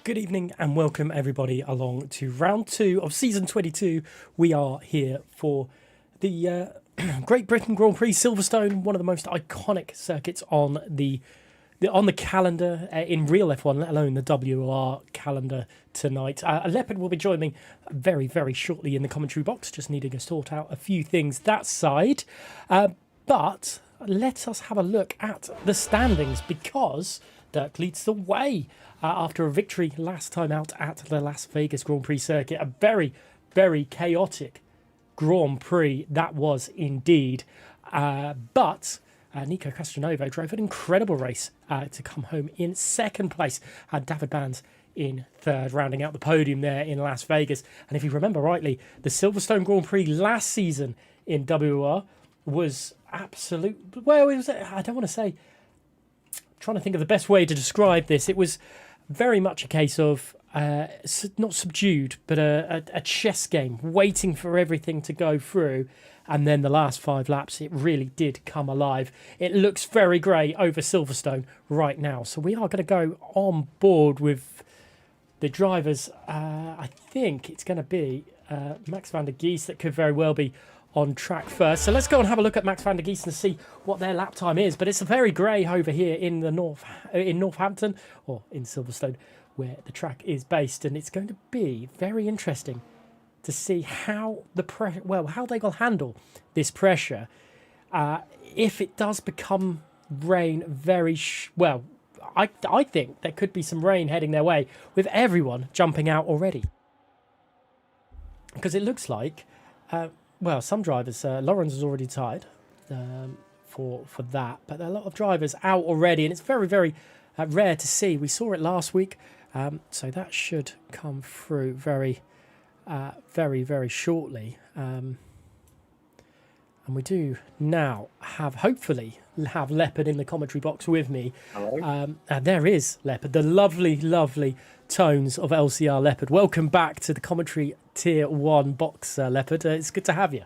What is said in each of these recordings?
Good evening and welcome everybody along to round 2 of season 22. We are here for the Great Britain Grand Prix Silverstone, one of the most iconic circuits on the calendar in real F1, let alone the WOR calendar tonight. Leopard will be joining me very, very shortly in the commentary box, just needing to sort out a few things that side. But let us have a look at the standings because Dirk leads the way after a victory last time out at the Las Vegas Grand Prix circuit. A very, very chaotic Grand Prix that was indeed. But Nico Castronovo drove an incredible race to come home in second place. David Bands in third, rounding out the podium there in Las Vegas. And if you remember rightly, the Silverstone Grand Prix last season in WOR was absolute. Well, it was. I don't want to say. Trying to think of the best way to describe this. It was very much a case of not subdued, but a chess game, waiting for everything to go through. And then the last 5 laps, it really did come alive. It looks very grey over Silverstone right now. So we are going to go on board with the drivers. I think it's going to be Max van der Gies that could very well be on track first. So let's go and have a look at Max van der Gies and see what their lap time is. But it's a very grey over here in the Northampton, or in Silverstone, where the track is based. And it's going to be very interesting to see how how they will handle this pressure if it does become rain very well. I think there could be some rain heading their way with everyone jumping out already, because it looks like some drivers, Lawrence is already tired for that, but there are a lot of drivers out already, and it's very, very rare to see. We saw it last week, so that should come through very, very shortly. And we do now hopefully have Leopard in the commentary box with me. Hello. And there is Leopard, the lovely, lovely tones of LCR Leopard. Welcome back to the commentary Tier 1 box, Leopard. It's good to have you.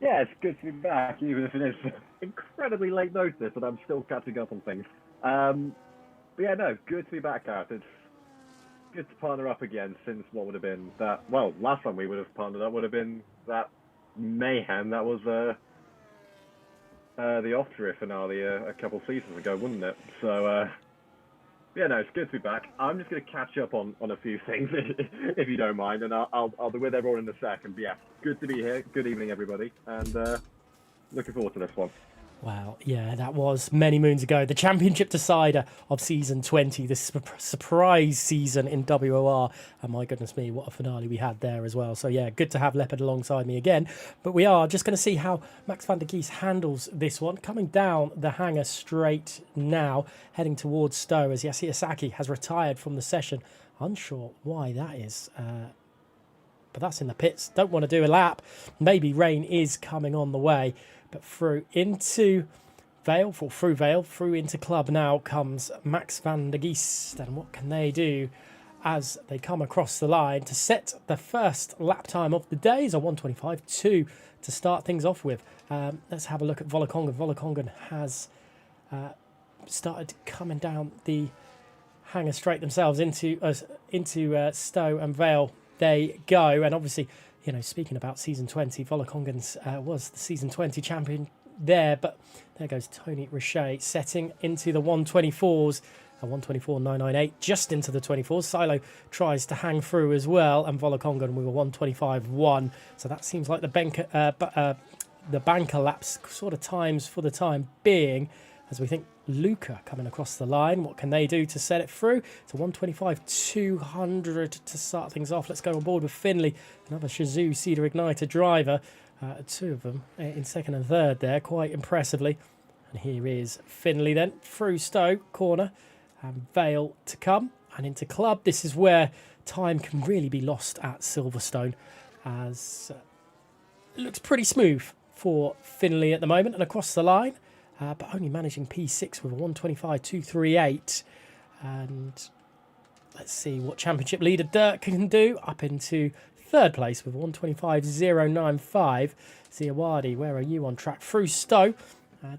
Yeah, it's good to be back, even if it is incredibly late notice and I'm still catching up on things. But yeah, no, good to be back out. It's good to partner up again since what would have been that, well, last time we would have partnered up would have been that mayhem that was the off-trip finale a couple seasons ago, wouldn't it? So, yeah, no, it's good to be back. I'm just going to catch up on a few things, if you don't mind, and I'll be with everyone in a second. But yeah, good to be here. Good evening, everybody, and looking forward to this one. Wow, yeah, that was many moons ago. The championship decider of season 20, this surprise season in WOR. And my goodness me, what a finale we had there as well. So yeah, good to have Leopard alongside me again. But we are just going to see how Max van der Gies handles this one. Coming down the hanger straight now, heading towards Stowe as Yasuya Saki has retired from the session. Unsure why that is. But that's in the pits. Don't want to do a lap. Maybe rain is coming on the way. But through into Vale, through into Club now comes Max van der Gies. And what can they do as they come across the line to set the first lap time of the day? Is a 1:25.2 to start things off with. Let's have a look at Volokongan. Volokongan has started coming down the hanger straight themselves into Stowe and Vale. They go, and obviously, you know, speaking about season 20, Volokongan's was the season 20 champion there, but there goes Tony Richet setting into the 124s, a 124.998 just into the 24s. Silo tries to hang through as well, and Volokongan with a 125.1. So that seems like the banker laps sort of times for the time being, as we think Luca coming across the line. What can they do to set it through? It's a 125.200 to start things off. Let's go on board with Finley, another Shazoo Cedar Igniter driver. 2 of them in second and third there, quite impressively. And here is Finley then through Stowe corner, and Vale to come and into Club. This is where time can really be lost at Silverstone, as it looks pretty smooth for Finley at the moment and across the line. But only managing P6 with a 125.238. And let's see what championship leader Dirk can do. Up into third place with 125.095. Ziawadi, where are you on track? Through Stowe.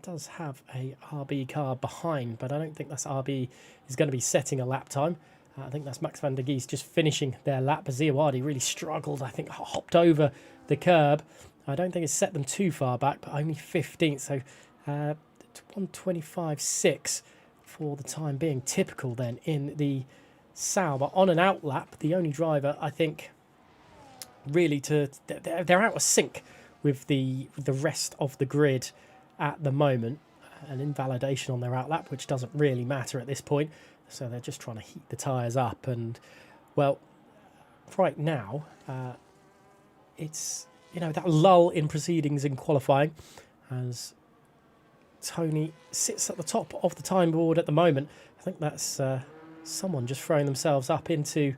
Does have a RB car behind, but I don't think that's RB is going to be setting a lap time. I think that's Max van der Gies just finishing their lap. Ziawadi really struggled, I think, hopped over the curb. I don't think it's set them too far back, but only 15th. So 125.6 for the time being. Typical then in the Sauber. On an out lap, the only driver, I think, really they're out of sync with the rest of the grid at the moment. An invalidation on their out lap, which doesn't really matter at this point. So they're just trying to heat the tyres up. And, well, right now, it's, that lull in proceedings in qualifying as Tony sits at the top of the time board at the moment. I think that's someone just throwing themselves up into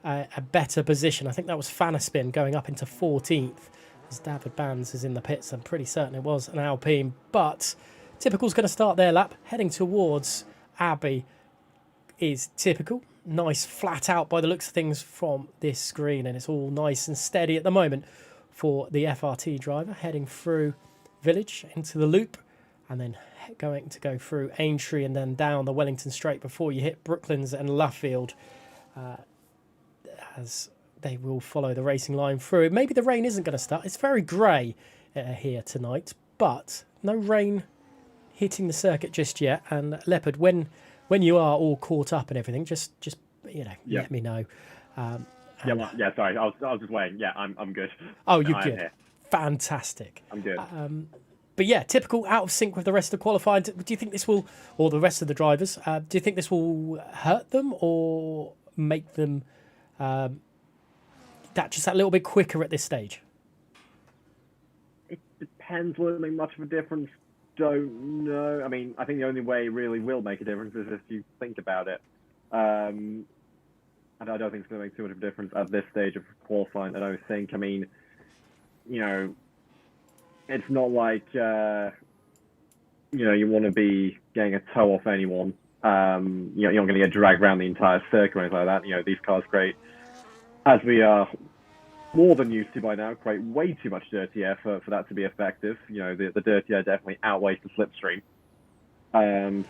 a better position. I think that was Fanaspin going up into 14th as David Bands is in the pits. I'm pretty certain it was an Alpine, but Typical's going to start their lap, heading towards Abbey is Typical. Nice flat out by the looks of things from this screen, and it's all nice and steady at the moment for the FRT driver, heading through Village into the loop, and then going to go through Aintree and then down the Wellington Straight before you hit Brooklands and Luffield, as they will follow the racing line through. Maybe the rain isn't going to start. It's very grey here tonight, but no rain hitting the circuit just yet. And Leopard, when you are all caught up and everything, just let me know. Sorry, I was just waiting. Yeah, I'm good. Oh, you're good. Here. Fantastic. I'm good. But yeah, Typical out of sync with the rest of qualifying. Do you think this will, or the rest of the drivers, do you think this will hurt them or make them that little bit quicker at this stage? It depends. Will it make much of a difference? Don't know. I mean, I think the only way it really will make a difference is if you think about it. And I don't think it's going to make too much of a difference at this stage of qualifying. I don't think. I mean, it's not like you want to be getting a toe off anyone. You're not going to get dragged around the entire circuit or anything like that. These cars create, as we are more than used to by now, create way too much dirty air for that to be effective. The dirty air definitely outweighs the slipstream.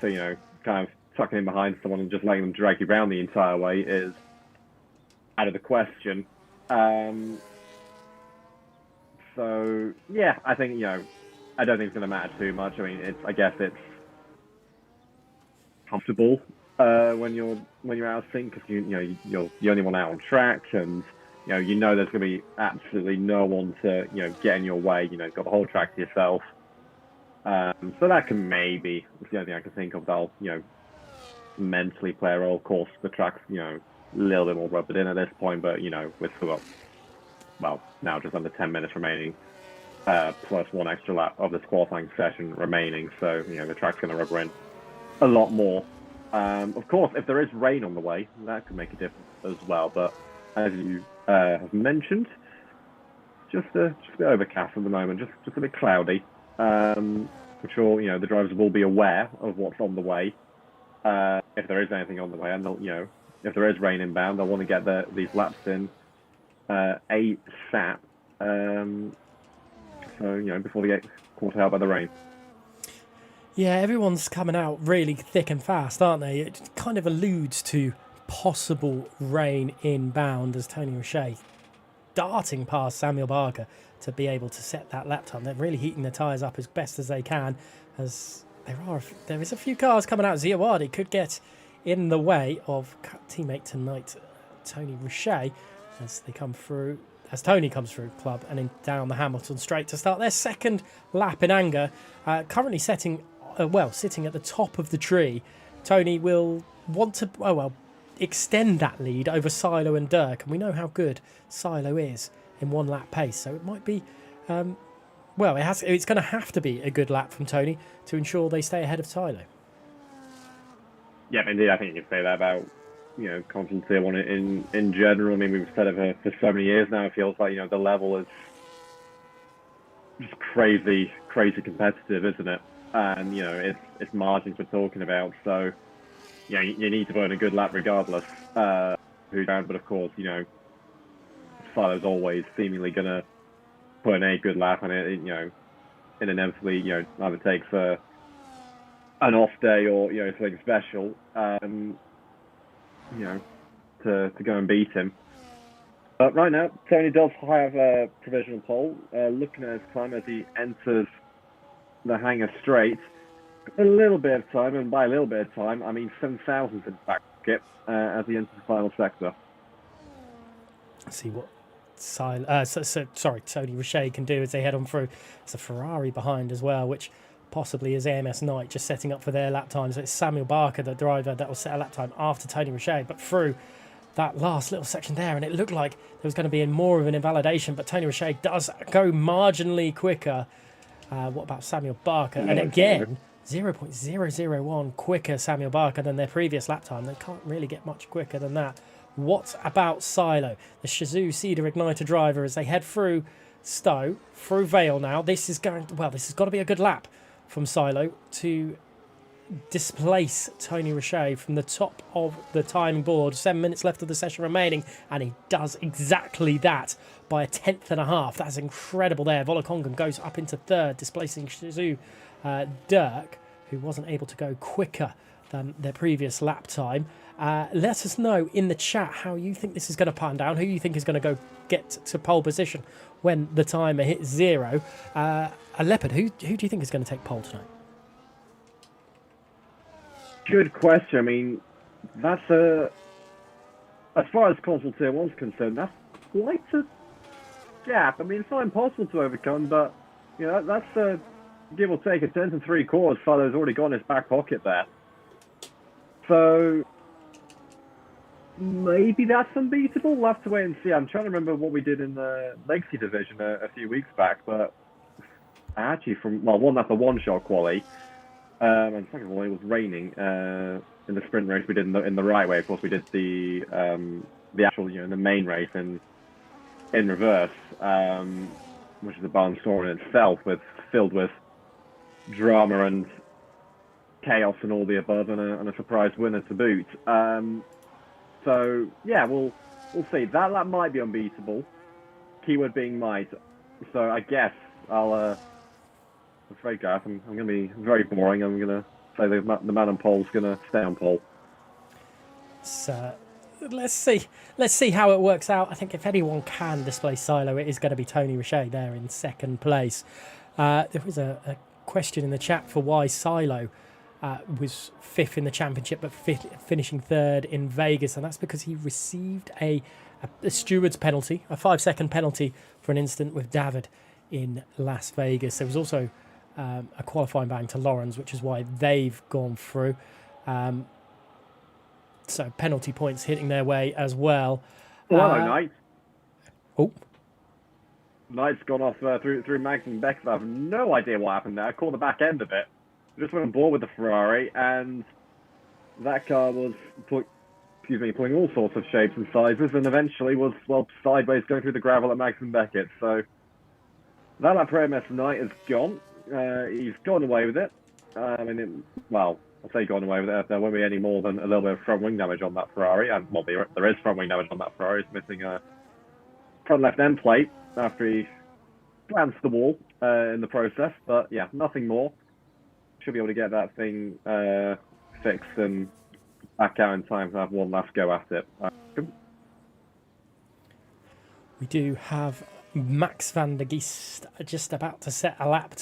So, kind of tucking in behind someone and just letting them drag you around the entire way is out of the question. So, yeah, I think, I don't think it's going to matter too much. I mean, I guess it's comfortable when you're out of sync because you're the only one out on track, and there's going to be absolutely no one to get in your way. You've got the whole track to yourself. So that can maybe, it's the only thing I can think of that'll mentally play a role. Of course, the track's a little bit more rubbered in at this point, but we've still got now just under 10 minutes remaining, plus one extra lap of this qualifying session remaining. So the track's going to rubber in a lot more. Of course, if there is rain on the way, that could make a difference as well. But as you have mentioned, just a bit overcast at the moment, just a bit cloudy. I'm sure the drivers will be aware of what's on the way. If there is anything on the way, and they'll, if there is rain inbound, they'll want to get these laps in ASAP. So before they get caught out by the rain. Yeah, everyone's coming out really thick and fast, aren't they? It kind of alludes to possible rain inbound as Tony Richet darting past Samuel Barker to be able to set that lap time. They're really heating the tyres up as best as they can, as there is a few cars coming out. Ziawadi could get in the way of teammate tonight, Tony Richet, as Tony comes through club and down the Hamilton Straight to start their second lap in anger. Currently sitting at the top of the tree. Tony will want to extend that lead over Silo and Dirk, and we know how good Silo is in one lap pace, so it might be it's going to have to be a good lap from Tony to ensure they stay ahead of Silo. Yeah, indeed. I think you can say that about confidence they want it in general. I mean, we've said it for so many years now. It feels like the level is just crazy competitive, isn't it? And it's margins we're talking about. So you need to put in a good lap regardless who's down. But of course, Silo's always seemingly going to put in a good lap, and it inevitably either takes an off day or something special. to go and beat him. But right now, Tony does have a provisional pole. Looking at his time as he enters the hangar straight, a little bit of time, and by a little bit of time, I mean 7,000 in the back pocket as he enters the final sector. Let's see what Tony Richet can do as they head on through. It's a Ferrari behind as well, which possibly is AMS Knight just setting up for their lap times. It's Samuel Barker, the driver, that will set a lap time after Tony Richet, but through that last little section there, and it looked like there was going to be more of an invalidation, but Tony Richet does go marginally quicker. What about Samuel Barker? And again, 0.001 quicker Samuel Barker than their previous lap time. They can't really get much quicker than that. What about Silo, the Shazoo Cedar Igniter driver, as they head through Stowe, through Vale now? This has got to be a good lap from Silo to displace Tony Richet from the top of the timing board. 7 minutes left of the session remaining, and he does exactly that by 1/10.5. That's incredible there. Volakongan goes up into third, displacing Shazoo Dirk, who wasn't able to go quicker than their previous lap time. Let us know in the chat how you think this is going to pan down, who you think is going to go get to pole position when the timer hits 0. A Leopard, who do you think is going to take pole tonight? Good question. I mean, that's as far as console tier 1's concerned, that's quite a gap. I mean, it's not impossible to overcome, but that's a give or take a 10 3/4. Silo's already got in his back pocket there, so maybe that's unbeatable. We'll have to wait and see. I'm trying to remember what we did in the Legacy division a few weeks back, but actually one lap of one-shot quali. And second of all, it was raining in the sprint race we did in the right way. Of course, we did the actual the main race in reverse, which is a barnstorm in itself, filled with drama and chaos and all the above, and a surprise winner to boot. So yeah, we'll see. That lap might be unbeatable. Keyword being might. So I guess I'm afraid, Gareth, I'm going to be very boring. I'm going to say the man on pole's going to stay on pole. So let's see how it works out. I think if anyone can displace Silo, it is going to be Tony Richet there in second place. There was a question in the chat for why Silo was 5th in the championship but finishing 3rd in Vegas, and that's because he received a steward's penalty, a 5-second penalty for an incident with David in Las Vegas. There was also a qualifying bang to Lawrence, which is why they've gone through. So penalty points hitting their way as well. Hello, Knight. Oh. Knight's gone off through Max and Beck. I have no idea what happened there. I caught the back end of it. Just went on board with the Ferrari, and that car was pulling all sorts of shapes and sizes, and eventually was sideways going through the gravel at Max and Beckett. So that lap for AMS Knight is gone. He's gone away with it. I say gone away with it. There won't be any more than a little bit of front wing damage on that Ferrari. And there is front wing damage on that Ferrari. It's missing a front left end plate after he glanced the wall in the process. But yeah, nothing more. Should be able to get that thing fixed and back out in time to have one last go at it. We do have Max van der Geest just about to set a lap,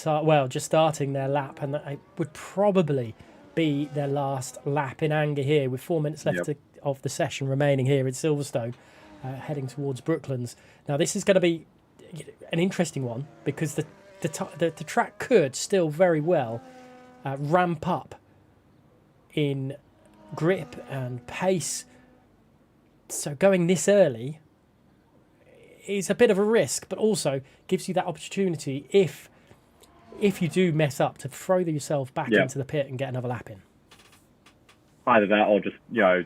just starting their lap, and it would probably be their last lap in anger here with 4 minutes left of the session remaining here in Silverstone, heading towards Brooklands. Now this is going to be an interesting one because the track could still very well ramp up in grip and pace. So going this early is a bit of a risk, but also gives you that opportunity if you do mess up to throw yourself back into the pit and get another lap in. Either that or just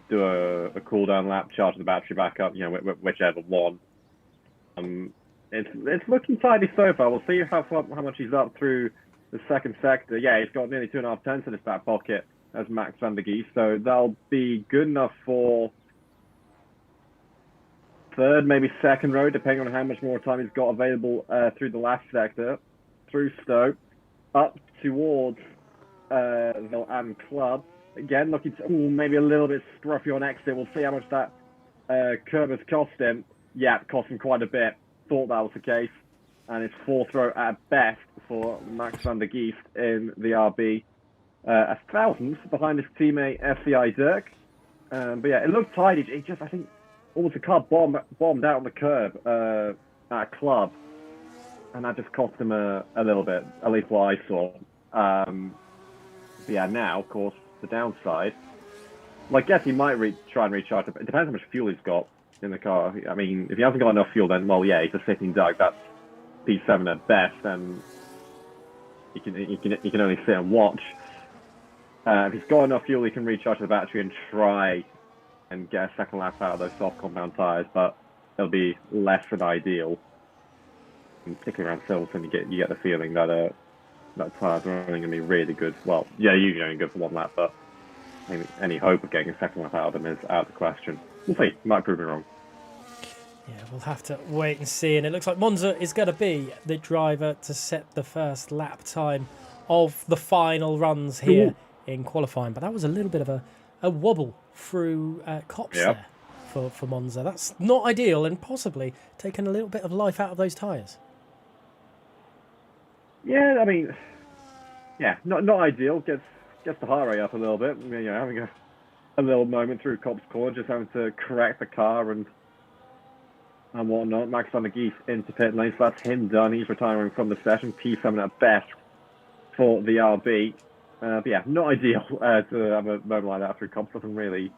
do a cool down lap, charge the battery back up, whichever one. It's looking tidy so far. We'll see how much he's up through the second sector. Yeah, he's got nearly 2.5 tenths in his back pocket as Max van der Geest, so that'll be good enough for third, maybe second row, depending on how much more time he's got available through the last sector, through Stowe, up towards and Club. again, looking to maybe a little bit scruffy on exit. We'll see how much that curb has cost him. Yeah, it cost him quite a bit. Thought that was the case. And it's fourth row at best for Max van der Geest in the RB. A thousandth behind his teammate FCI Dirk. But yeah, it looked tidy. It just, I think, almost the car bombed out on the curb at Club. And that just cost him a little bit, at least what I saw. But yeah, now, of course, the downside. Well, I guess he might try and recharge. It depends how much fuel he's got in the car. I mean, if he hasn't got enough fuel, then, well, yeah, he's a sitting duck. That's P7 at best, and he can only sit and watch. If he's got enough fuel, he can recharge the battery and try and get a second lap out of those soft compound tyres, but it'll be less than ideal. And particularly around Silverstone, you get the feeling that tyres are only going to be really good. Well, yeah, usually only good for one lap, but I think any hope of getting a second lap out of them is out of the question. We'll see. Might prove me wrong. Yeah, we'll have to wait and see. And it looks like Monza is going to be the driver to set the first lap time of the final runs here in qualifying. But that was a little bit of a wobble through Cops there for Monza. That's not ideal, and possibly taking a little bit of life out of those tyres. Yeah, I mean, yeah, not ideal. Gets the heart rate up a little bit. You know, having a little moment through Cops corner, just having to correct the car and whatnot. Max van der Geest into pit lane, so that's him done. He's retiring from the session. P7 at best for the RB. But yeah, not ideal to have a moment like that through Cops. Doesn't really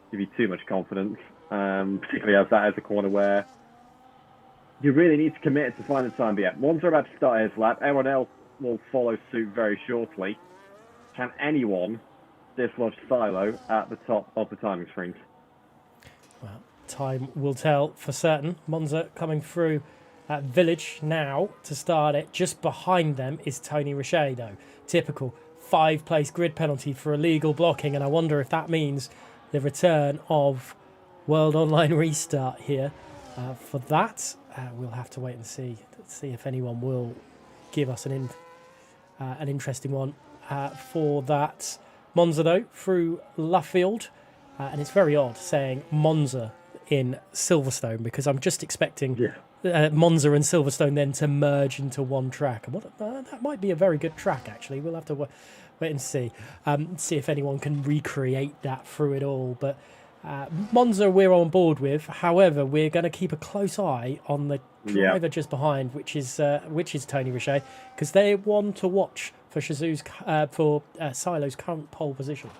give you too much confidence, particularly as that is a corner where you really need to commit to find the time. But yeah, Monza about to start his lap. Everyone else will follow suit very shortly. Can anyone dislodge Silo at the top of the timing screens? Well, time will tell for certain. Monza coming through at Village now to start it. Just behind them is Tony Richet, though. Typical 5-place grid penalty for illegal blocking, and I wonder if that means the return of World Online Restart here. For that, we'll have to wait and see if anyone will give us an interesting one for that. Monza, though, through Luffield. And it's very odd saying Monza in Silverstone, because I'm just expecting Monza and Silverstone then to merge into one track. And that might be a very good track, actually. We'll have to wait and see if anyone can recreate that through it all. But Monza we're on board with. However, we're going to keep a close eye on the driver just behind, which is Tony Richet, because they're one to watch for Silo's current pole position.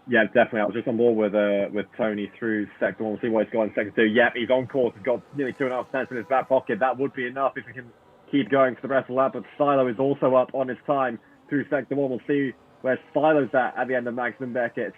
Yeah, definitely. I was just on board with Tony through sector one. We'll see what he's got in sector two. Yep, he's on course. He's got nearly 2.5 cents in his back pocket. That would be enough if he can keep going for the rest of the lap. But Silo is also up on his time through sector one. We'll see where Silo's at the end of Maximum Beckett.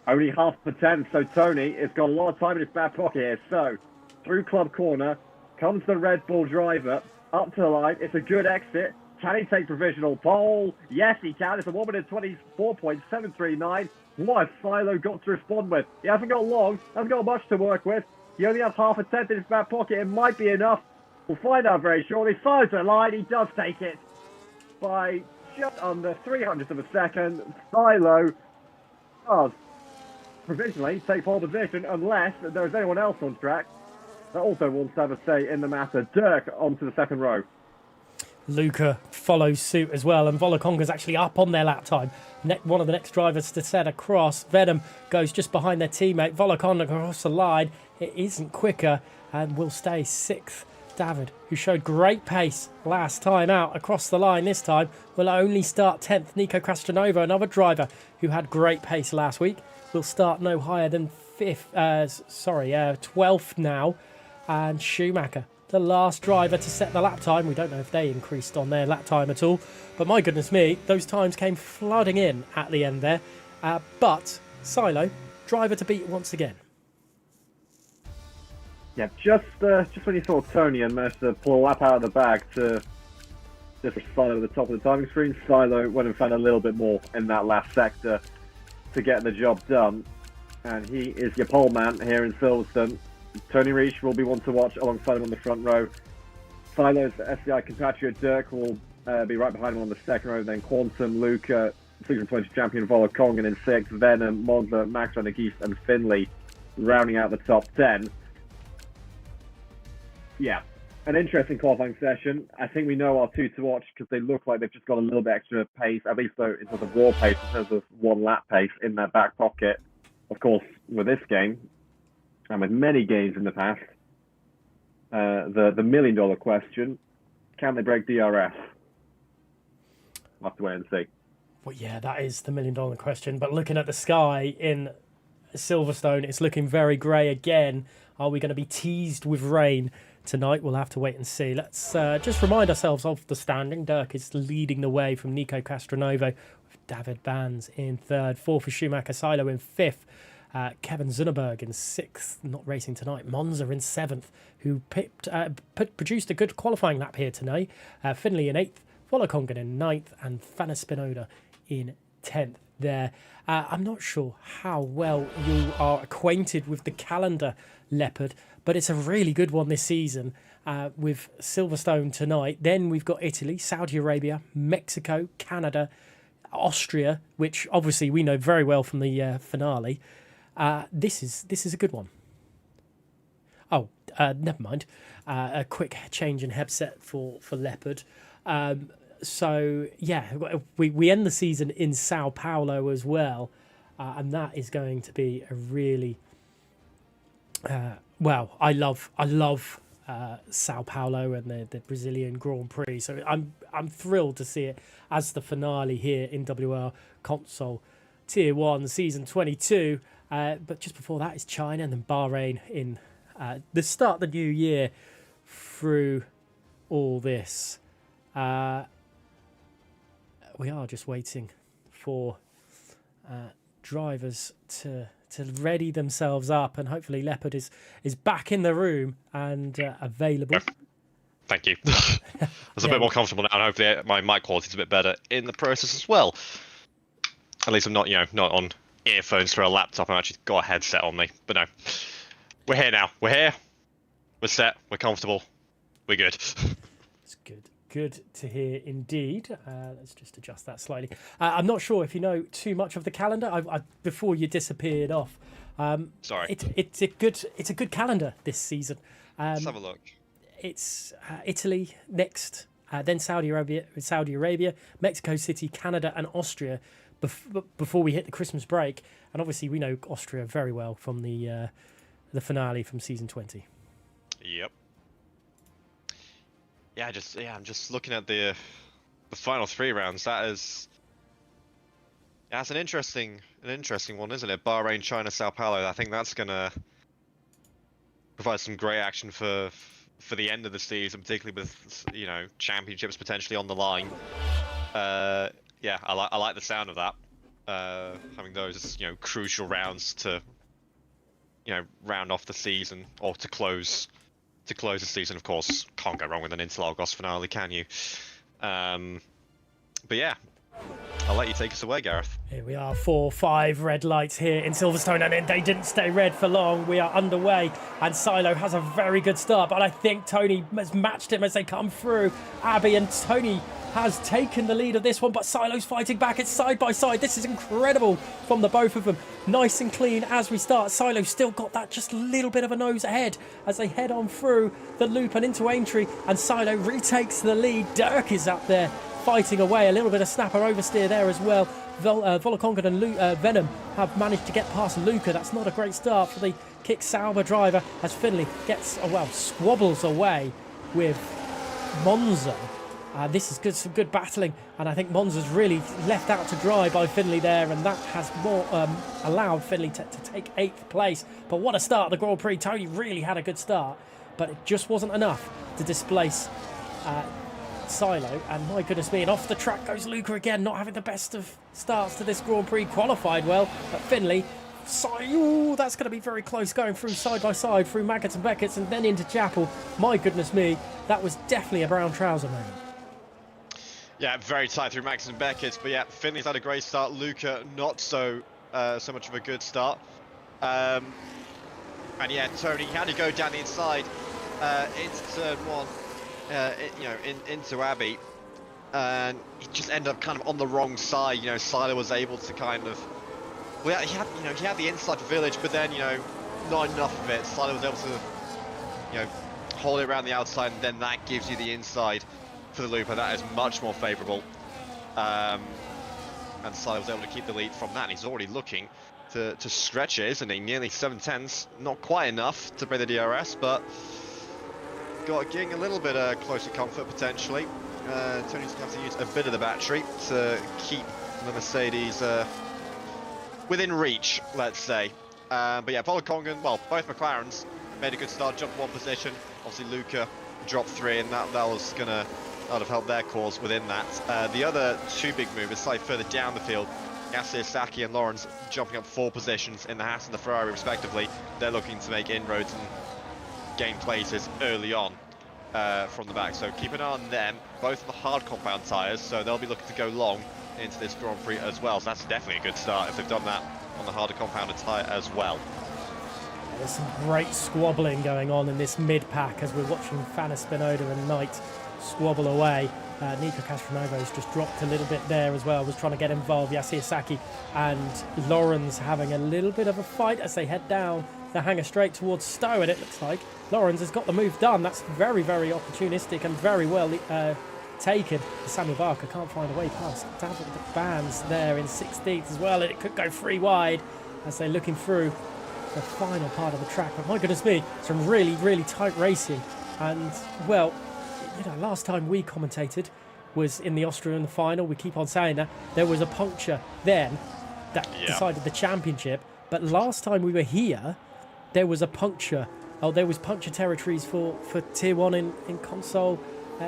Only half a tenth, so Tony has got a lot of time in his back pocket here. So, through Club Corner, comes the Red Bull driver, up to the line. It's a good exit. Can he take provisional pole? Yes, he can. It's a 1 minute 24.739. What has Silo got to respond with? He hasn't got long, hasn't got much to work with. He only has half a tenth in his back pocket. It might be enough. We'll find out very shortly. Silo's to the line. He does take it by just under 300th of a second. Silo does provisionally take pole position, unless there is anyone else on track that also wants to have a say in the matter. Dirk onto the second row. Luca follows suit as well, and Volokonga's actually up on their lap time. One of the next drivers to set across. Venom goes just behind their teammate. Volokonga across the line. It isn't quicker and will stay sixth. David, who showed great pace last time out across the line this time, will only start 10th. Nico Castronova, another driver who had great pace last week, will start no higher than 12th now. And Schumacher, the last driver to set the lap time. We don't know if they increased on their lap time at all, but my goodness me, those times came flooding in at the end there. But Silo, driver to beat once again. Yeah, just when you saw Tony and managed to pull a lap out of the bag to just Silo at the top of the timing screen, Silo went and found a little bit more in that last sector to get the job done. And he is your pole man here in Silverstone. Tony Reich will be one to watch alongside him on the front row. Silo's SCI compatriot Dirk will be right behind him on the second row. Then Quantum, Luca, Season 20 champion Vola Kongan in 6th, Venom, Monza, Max van der Geest, and Finley rounding out the top 10. Yeah, an interesting qualifying session. I think we know our two to watch because they look like they've just got a little bit extra pace, at least though in terms of WOR pace, in terms of one lap pace in their back pocket. Of course, with this game, and with many games in the past, the $1 million question, can they break DRS? We'll have to wait and see. Well, yeah, that is the $1 million question. But looking at the sky in Silverstone, it's looking very grey again. Are we going to be teased with rain tonight? We'll have to wait and see. Let's just remind ourselves of the standing. Dirk is leading the way from Nico Castronovo, with David Banz in 3rd. 4th is Schumacher, Silo in 5th. Kevin Zunneberg in 6th, not racing tonight. Monza in 7th, who produced a good qualifying lap here tonight. Finley in 8th, Volokongan in 9th, and Fanna Spinoda in 10th there. I'm not sure how well you are acquainted with the calendar, Leopard, but it's a really good one this season with Silverstone tonight. Then we've got Italy, Saudi Arabia, Mexico, Canada, Austria, which obviously we know very well from the finale. This is a good one. Oh, never mind. A quick change in headset for Leopard. So, yeah, we end the season in Sao Paulo as well. And that is going to be a really... I love Sao Paulo and the Brazilian Grand Prix. So I'm thrilled to see it as the finale here in WOR Console Tier 1 Season 22. But just before that is China and then Bahrain in the start of the new year through all this. We are just waiting for drivers to ready themselves up, and hopefully Leopard is back in the room and available. Thank you. I was a bit more comfortable now, and hopefully my mic quality is a bit better in the process as well. At least I'm not, not on earphones through a laptop. I've actually got a headset on me. But no, we're here now. We're here. We're set. We're comfortable. We're good. It's good. Good to hear indeed. Let's just adjust that slightly. I'm not sure if you know too much of the calendar. I before you disappeared off. Sorry. It's a good calendar this season. Let's have a look. It's Italy next, then Saudi Arabia, Mexico City, Canada, and Austria before we hit the Christmas break. And obviously, we know Austria very well from the finale from season 20. Yep. Yeah, I'm just looking at the final 3 rounds. That's an interesting one, isn't it? Bahrain, China, Sao Paulo. I think that's gonna provide some great action for the end of the season, particularly with championships potentially on the line. Yeah, I like the sound of that. Having those crucial rounds to round off the season, or to close the season. Of course, can't go wrong with an Interlagos finale, can you? But yeah, I'll let you take us away, Gareth. Here we are, 4-5 red lights here in Silverstone, and they didn't stay red for long. We are underway, and Silo has a very good start, but I think Tony has matched him as they come through. Abby and Tony has taken the lead of this one, but Silo's fighting back. It's side by side. This is incredible from the both of them. Nice and clean as we start. Silo's still got that just a little bit of a nose ahead as they head on through the loop and into Aintree, and Silo retakes the lead. Dirk is up there fighting away. A little bit of snapper oversteer there as well. Volokongan and Venom have managed to get past Luca. That's not a great start for the Kick Sauber driver as Finley gets, squabbles away with Monza. This is good, some good battling, and I think Monza's really left out to dry by Finley there, and that has more allowed Finley to take 8th place. But what a start, the Grand Prix. Tony really had a good start, but it just wasn't enough to displace Silo, and my goodness me, and off the track goes Luca again, not having the best of starts to this Grand Prix. Qualified well, but Finley, that's going to be very close, going through side by side through Maggots and Beckett's and then into Chapel. My goodness me, that was definitely a brown trouser moment. Yeah, very tight through Max and Beckett's, but yeah, Finley's had a great start. Luca, not so much of a good start. And yeah, Tony had to go down the inside into turn 1, into Abbey. and he just ended up kind of on the wrong side. You know, Silo was able to kind of, well, he had the inside for Village, but then, you know, not enough of it. Silo was able to, you know, hold it around the outside, and then that gives you the inside for the loop, and that is much more favourable. And Silo was able to keep the lead from that, and he's already looking to stretch it, isn't he? Nearly 7/10s, not quite enough to break the DRS, but getting a little bit closer comfort potentially. Tony's going to have to use a bit of the battery to keep the Mercedes within reach, let's say. But yeah, Volokongan, well, both McLarens made a good start, jumped one position. Obviously, Luca dropped 3, and that would have helped their cause within that. The other 2 big movers, slightly further down the field, Saki and Lawrence jumping up 4 positions in the Haas and the Ferrari, respectively. They're looking to make inroads and gain places early on from the back. So keep an eye on them, both on the hard compound tyres, so they'll be looking to go long into this Grand Prix as well. So that's definitely a good start if they've done that on the harder compounded tyre as well. There's some great squabbling going on in this mid-pack as we're watching Fana Spinoda and Knight squabble away. Nico Castronovo's just dropped a little bit there as well, was trying to get involved. Yasuo Saki and Lawrence having a little bit of a fight as they head down the hangar straight towards Stowe, and it looks like Lawrence has got the move done. That's very, very opportunistic and very well taken. Samuel Barker can't find a way past. Double the bands there in 16th as well, and it could go 3 wide as they're looking through the final part of the track. But my goodness me, some really, really tight racing. And, well, you know, last time we commentated was in the Austrian final. We keep on saying that. There was a puncture then that decided the championship. But last time we were here, there was a puncture. Oh, there was puncture territories for Tier 1 in console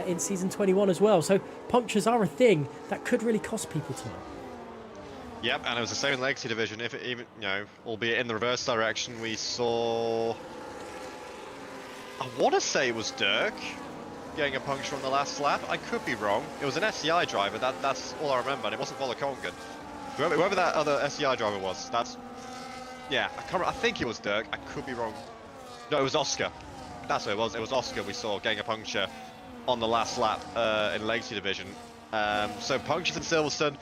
in Season 21 as well. So punctures are a thing that could really cost people time. Yep, and it was the same in Legacy Division. If it even, you know, albeit in the reverse direction, we saw, I want to say it was Dirk getting a puncture on the last lap. I could be wrong. It was an SCI driver. That's all I remember. And it wasn't Volokongan. Whoever that other SCI driver was, yeah. I think it was Dirk. I could be wrong. No, it was Oscar. That's what it was. It was Oscar we saw getting a puncture on the last lap in Legacy Division. So punctures in Silverstone.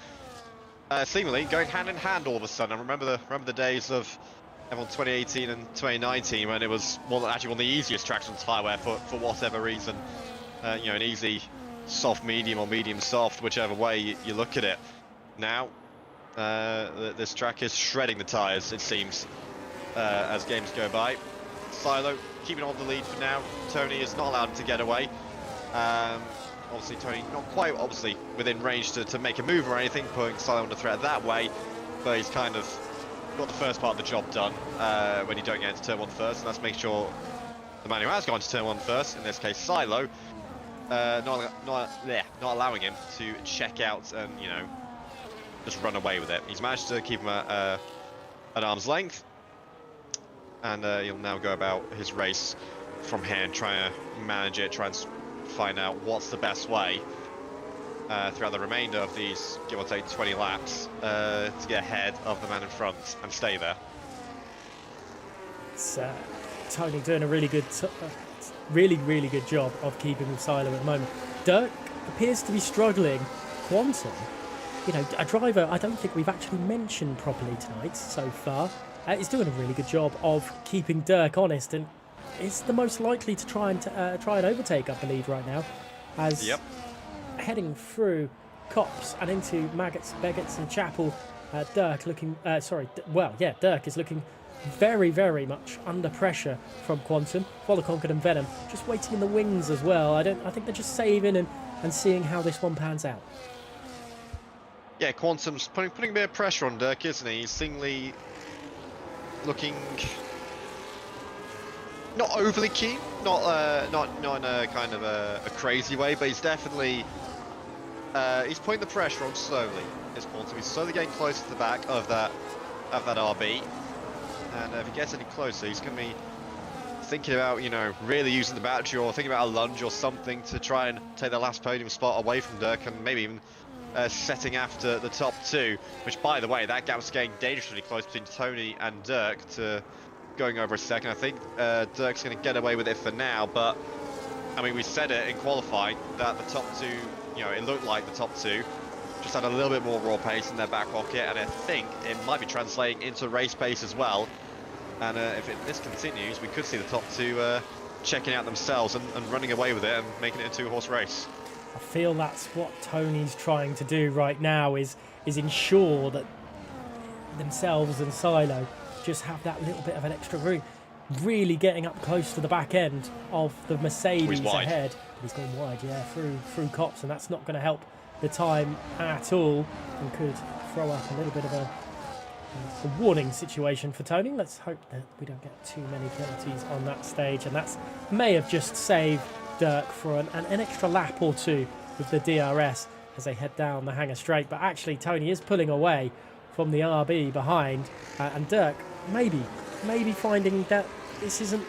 Seemingly going hand in hand all of a sudden. I remember the days of F1 2018 and 2019 when it was actually one of the easiest tracks on tyre wear for whatever reason. You know, an easy soft medium or medium soft, whichever way you look at it. Now, this track is shredding the tyres, it seems, as games go by. Silo keeping on the lead for now. Tony is not allowed to get away. Obviously, Tony not quite obviously within range to make a move or anything, putting Silo under threat that way, but he's kind of got the first part of the job done when you don't get into turn 1 first, and that's make sure the man who has gone to turn 1 first, in this case Silo, not allowing him to check out and, you know, just run away with it. He's managed to keep him at arm's length, and he'll now go about his race from here and try to manage it, try and find out what's the best way throughout the remainder of these, give or take 20 laps, to get ahead of the man in front and stay there. It's Tony doing a really good, really good job of keeping with Silo at the moment. Dirk appears to be struggling. Quantum, you know, a driver I don't think we've actually mentioned properly tonight so far, is doing a really good job of keeping Dirk honest, and is the most likely to try and overtake up the lead right now, as heading through Cops and into Maggots, Beggots and Chapel. Dirk looking, Dirk is looking very, very much under pressure from Quantum. Volokongan and Venom just waiting in the wings as well. I think they're just saving and seeing how this one pans out. Yeah, Quantum's putting a bit of pressure on Dirk, isn't he? He's seemingly looking not overly keen, not in a kind of a crazy way, but he's definitely he's putting the pressure on slowly. This Quantum, he's slowly getting close to the back of that RB, and if he gets any closer, he's going to be thinking about, you know, really using the battery or thinking about a lunge or something to try and take the last podium spot away from Dirk, and maybe even setting after the top 2, which, by the way, that gap's getting dangerously close between Tony and Dirk to going over a second. I think Dirk's going to get away with it for now, but I mean, we said it in qualifying that the top 2 it looked like the top two just had a little bit more raw pace in their back pocket, and I think it might be translating into race pace as well. And if this continues, we could see the top two checking out themselves and running away with it and making it a two-horse race. I feel that's what Tony's trying to do right now is ensure that themselves and Silo just have that little bit of an extra room, really getting up close to the back end of the Mercedes ahead. He's gone wide, yeah, through Cops, and that's not going to help the time at all, and could throw up a little bit of a warning situation for Tony. Let's hope that we don't get too many penalties on that stage, and that may have just saved Dirk for an extra lap or two with the DRS as they head down the Hangar Straight. But actually Tony is pulling away from the RB behind, and Dirk maybe finding that this isn't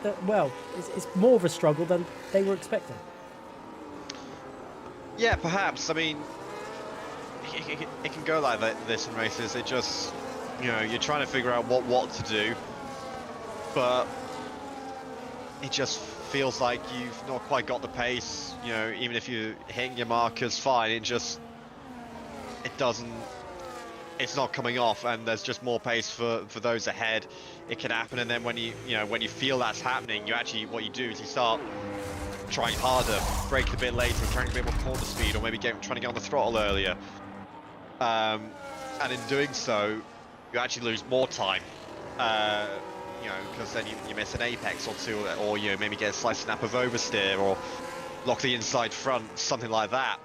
that well. It's more of a struggle than they were expecting. Yeah, perhaps. I mean, it can go like this in races. It just, you're trying to figure out what to do, but it just feels like you've not quite got the pace. Even if you're hitting your markers fine, it's not coming off, and there's just more pace for those ahead. It can happen, and then when you feel that's happening, what you do is you start trying harder, braking a bit later, carrying a bit more corner speed, or maybe trying to get on the throttle earlier. And in doing so, you actually lose more time. Because then you miss an apex or two, or maybe get a slight snap of oversteer, or lock the inside front, something like that.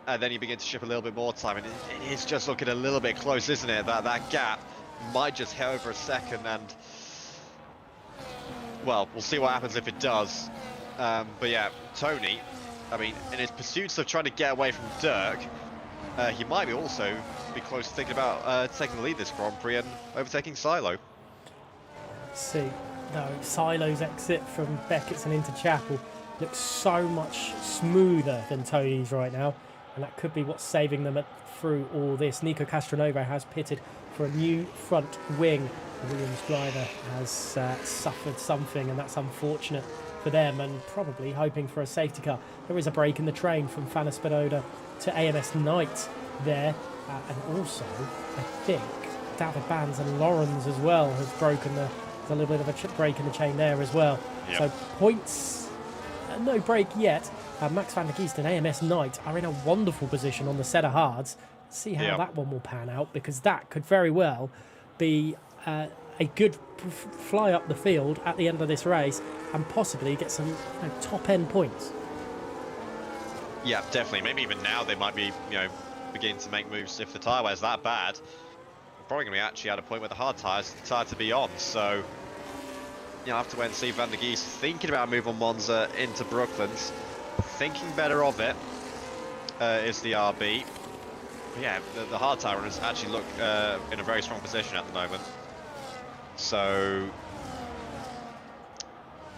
And then you begin to ship a little bit more time, and it is just looking a little bit close, isn't it? That gap might just hit over a second, and well, we'll see what happens if it does. But yeah, Tony, I mean, in his pursuits of trying to get away from Dirk, he might also be close to thinking about taking the lead this Grand Prix and overtaking Silo. Let's see, no, Silo's exit from Beckett's and into Chapel looks so much smoother than Tony's right now, and that could be what's saving them through all this. Nico Castronova has pitted for a new front wing. The Williams driver has suffered something, and that's unfortunate for them, and probably hoping for a safety car. There is a break in the train from Fana Spinoda to AMS Knight there, and also I think David Bands and Lawrence as well has broken there's a little bit of a break in the chain there as well. Yep. So points, no break yet. Max van der Geest and AMS Knight are in a wonderful position on the set of hards. See how that one will pan out, because that could very well be a good fly up the field at the end of this race and possibly get some top end points. Yeah, definitely. Maybe even now they might be, beginning to make moves. If the tyre wear's that bad, we're probably going to be actually at a point where the hard tyres decide to be on. So, I'll have to wait and see. Van der Geest thinking about a move on Monza into Brooklands. Thinking better of it is the RB. But yeah, the hard tyre runners actually look in a very strong position at the moment. So,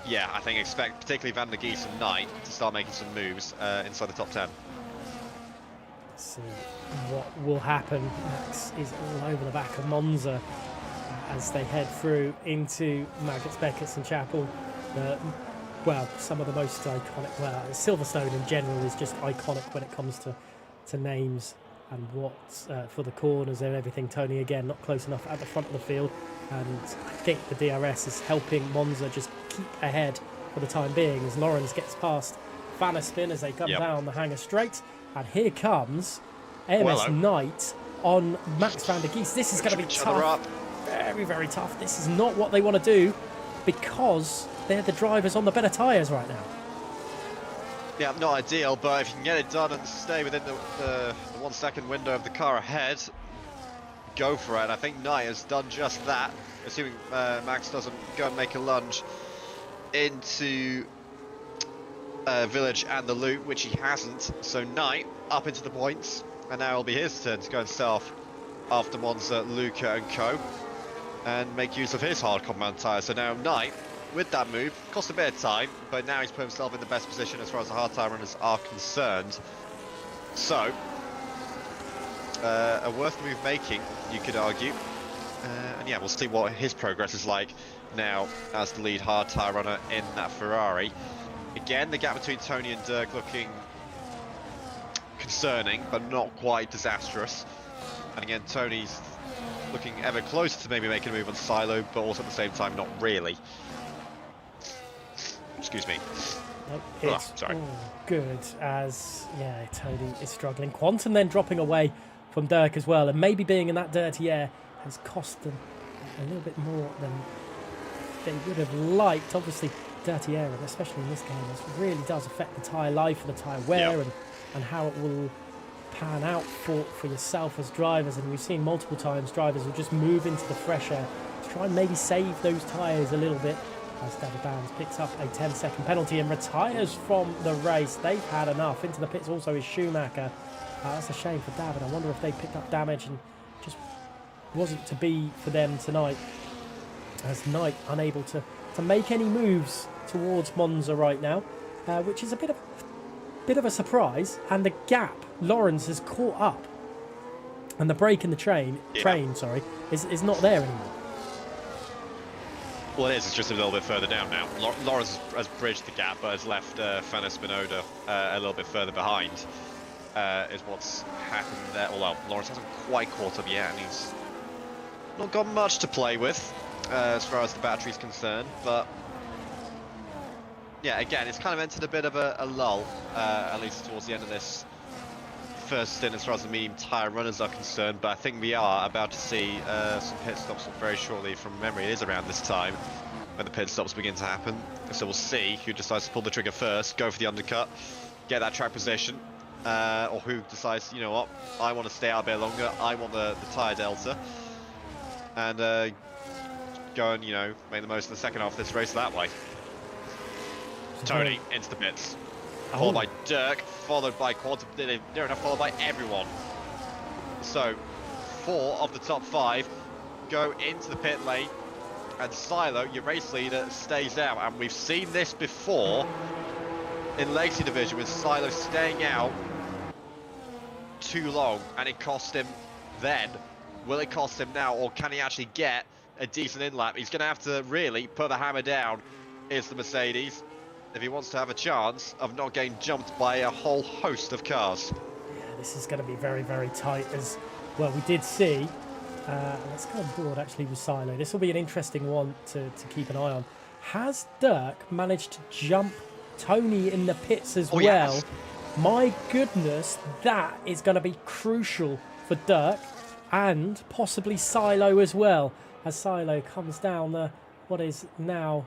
yeah, I think expect particularly Van der Geest and Knight to start making some moves inside the top 10. Let's see what will happen. Max is all over the back of Monza as they head through into Maggots, Beckett's and Chapel. Some of the most iconic, Silverstone in general is just iconic when it comes to names and what for the corners and everything. Tony, again, not close enough at the front of the field, and I think the DRS is helping Monza just keep ahead for the time being as Lawrence gets past Fana Spin as they come down the Hangar Straight, and here comes AMS Knight on Max van der Geest. This is going to be tough, very, very tough. This is not what they want to do, because they're the drivers on the better tyres right now. Yeah, not ideal, but if you can get it done and stay within the 1 second window of the car ahead, go for it. I think Knight has done just that, assuming Max doesn't go and make a lunge into Village and the loop, which he hasn't. So Knight up into the points, and now it'll be his turn to go and self after Monza, Luca and co, and make use of his hard compound tyre. So now Knight, with that move, cost a bit of time, but now he's put himself in the best position as far as the hard tyre runners are concerned. So, a worth move making, you could argue. And yeah, we'll see what his progress is like now as the lead hard tyre runner in that Ferrari. Again, the gap between Tony and Dirk looking concerning, but not quite disastrous. And again, Tony's looking ever closer to maybe making a move on Silo, but also at the same time, not really. Excuse me. Nope, Oh, it's sorry. all good as, yeah, Tony is struggling. Quantum then dropping away from Dirk as well, and maybe being in that dirty air has cost them a little bit more than they would have liked. Obviously, dirty air, and especially in this game, this really does affect the tyre life and the tyre wear, and how it will pan out for yourself as drivers. And we've seen multiple times drivers will just move into the fresh air to try and maybe save those tyres a little bit. As David Bands picks up a 10-second penalty and retires from the race. They've had enough. Into the pits also is Schumacher. That's a shame for David. I wonder if they picked up damage and just wasn't to be for them tonight. As Knight unable to make any moves towards Monza right now, which is a bit of a surprise. And the gap, Lawrence has caught up, and the break in the train, is not there anymore. Well, it is. It's just a little bit further down now. Lawrence has bridged the gap, but has left Fana Spinoda a little bit further behind. Is what's happened there. Well, Lawrence hasn't quite caught up yet, and he's not got much to play with as far as the battery's concerned. But yeah, again, it's kind of entered a bit of a lull, at least towards the end of this first stint as far as the medium tyre runners are concerned. But I think we are about to see some pit stops very shortly. From memory, it is around this time when the pit stops begin to happen. So we'll see who decides to pull the trigger first, go for the undercut, get that track position, or who decides, you know what, I want to stay out a bit longer, I want the tyre delta, and go and, you know, make the most of the second half of this race that way. Tony into the pits. Followed by Dirk, followed by Quantum, near enough followed by everyone. So, 4 of the top 5 go into the pit lane, and Silo, your race leader, stays out. And we've seen this before in Legacy Division with Silo staying out too long, and it cost him then. Will it cost him now, or can he actually get a decent in-lap? He's going to have to really put the hammer down, is the Mercedes, if he wants to have a chance of not getting jumped by a whole host of cars. Yeah, this is going to be very, very tight as well. We did see, let's go on board actually with Silo. This will be an interesting one to keep an eye on. Has Dirk managed to jump Tony in the pits as well? Yes. My goodness, that is going to be crucial for Dirk and possibly Silo as well, as Silo comes down what is now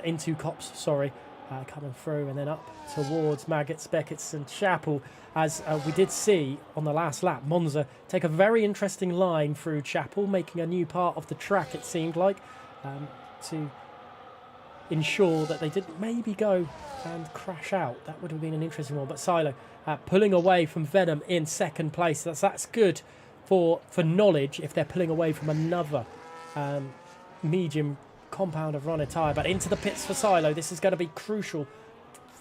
into Cops, coming through and then up towards Maggots, Beckett's and Chapel, as we did see on the last lap. Monza take a very interesting line through Chapel, making a new part of the track, it seemed like, to ensure that they didn't maybe go and crash out. That would have been an interesting one. But Silo pulling away from Venom in second place. That's good for knowledge if they're pulling away from another medium compound of runner tyre. But into the pits for Silo. This is going to be crucial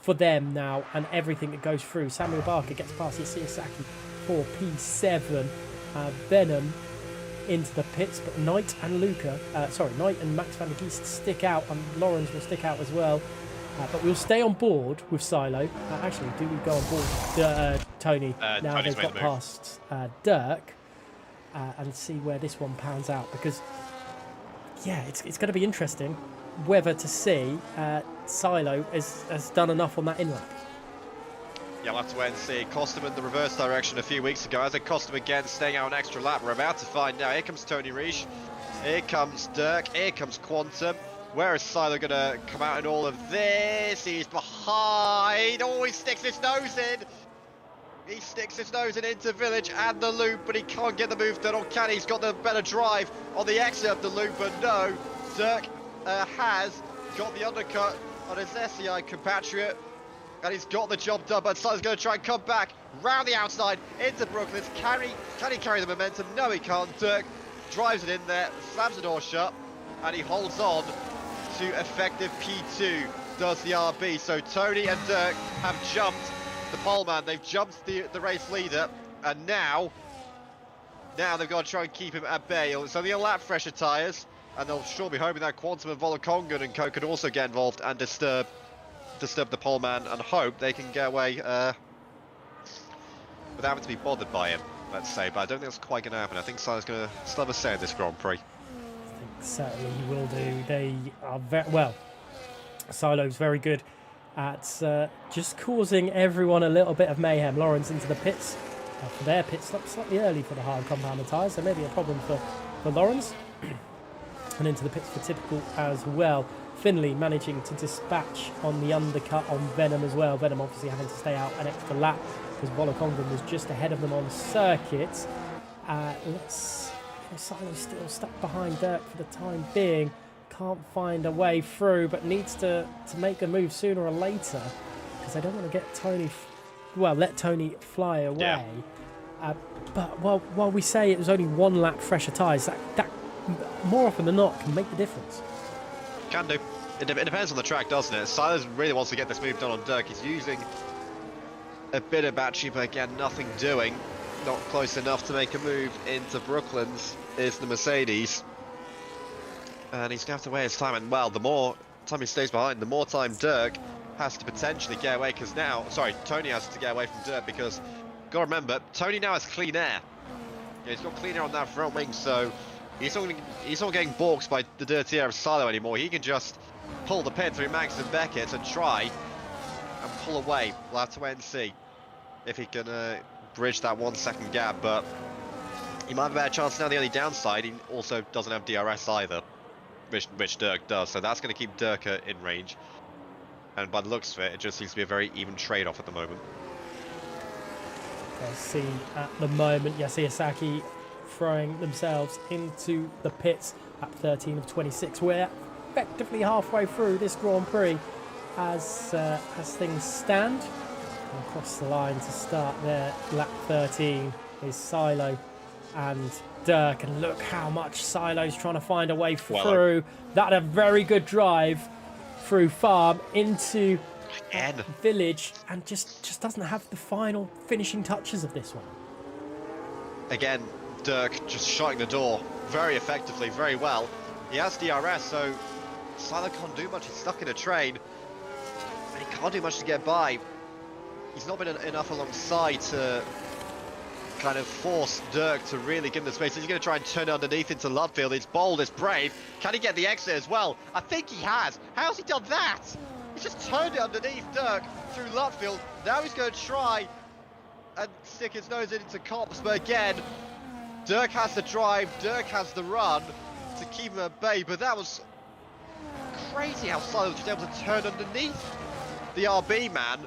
for them now, and everything that goes through. Samuel Barker gets past Yasaki for P7. Venom into the pits, but Knight and Knight and Max van der Geest stick out, and Lawrence will stick out as well. But we'll stay on board with Silo. Actually, do we go on board with Tony? Now they've got past Dirk, and see where this one pans out, because yeah, it's going to be interesting whether to see Silo has done enough on that inlet. Yeah, we'll have to wait and see. Cost him in the reverse direction a few weeks ago. As it cost him again, staying out an extra lap. We're about to find out. Here comes Tony Reich. Here comes Dirk. Here comes Quantum. Where is Silo going to come out in all of this? He's behind. Oh, he sticks his nose in. He sticks his nose into Village and the loop, but he can't get the move done. Or can he? He's got the better drive on the exit of the loop, but no. Dirk has got the undercut on his SCI compatriot, and he's got the job done. But Silo's going to try and come back round the outside into Brooklyn. Can he carry the momentum? No, he can't. Dirk drives it in there, slams the door shut, and he holds on to effective P2. Does the RB. So Tony and Dirk have jumped the pole man. They've jumped the race leader, and now they've got to try and keep him at bay. So they'll lap fresher tyres, and they'll sure be hoping that Quantum and Volokongan and Co could also get involved and disturb disturb the pole man and hope they can get away without having to be bothered by him, let's say. But I don't think that's quite going to happen. I think Silo's going to still have a say in this Grand Prix. I think certainly he will do. They are very well. Silo's very good at just causing everyone a little bit of mayhem. Lawrence into the pits for their pit stop, slightly early for the hard compound tyres, so maybe a problem for Lawrence. And into the pits for Typical as well. Finley managing to dispatch on the undercut on Venom as well. Venom obviously having to stay out an extra lap because Volokongren was just ahead of them on circuit. Silo's still stuck behind Dirk for the time being. Can't find a way through, but needs to make a move sooner or later because they don't want to get Tony, let Tony fly away. Yeah. But while we say it was only 1 lap fresher tyres, that more often than not can make the difference. Can do. It depends on the track, doesn't it? Silas really wants to get this move done on Dirk. He's using a bit of battery, but again, nothing doing. Not close enough to make a move into Brooklands is the Mercedes. And he's going to have to weigh his time. And, well, the more time he stays behind, the more time Dirk has to potentially get away. Because now, Tony has to get away from Dirk because, got to remember, Tony now has clean air. Yeah, he's got clean air on that front wing, so he's not getting balked by the dirty air of Silo anymore. He can just pull the pit through Max and Beckett and try and pull away. We'll have to wait and see if he can bridge that 1 second gap, but he might have a better chance now. The only downside, he also doesn't have DRS either, which Dirk does, so that's going to keep Dirk in range. And by the looks of it, it just seems to be a very even trade-off at the moment. I see at the moment Yasuaki throwing themselves into the pits at 13 of 26. We're effectively halfway through this Grand Prix as things stand. And across the line to start their lap 13 is Silo and Dirk, and look how much Silo's trying to find a way through. That a very good drive through farm into village, and just doesn't have the final finishing touches of this one. Again, Dirk just shutting the door very effectively, very well. He has DRS, so Silo can't do much. He's stuck in a train, and he can't do much to get by. He's not been enough alongside to kind of force Dirk to really give him the space. He's going to try and turn it underneath into Lutfield. It's bold, it's brave. Can he get the exit as well? I think he has. How's he done that? He's just turned it underneath Dirk through Lutfield. Now he's going to try and stick his nose into Cops, but again, Dirk has the drive, Dirk has the run to keep him at bay, but that was crazy how Silo was just able to turn underneath the RB man,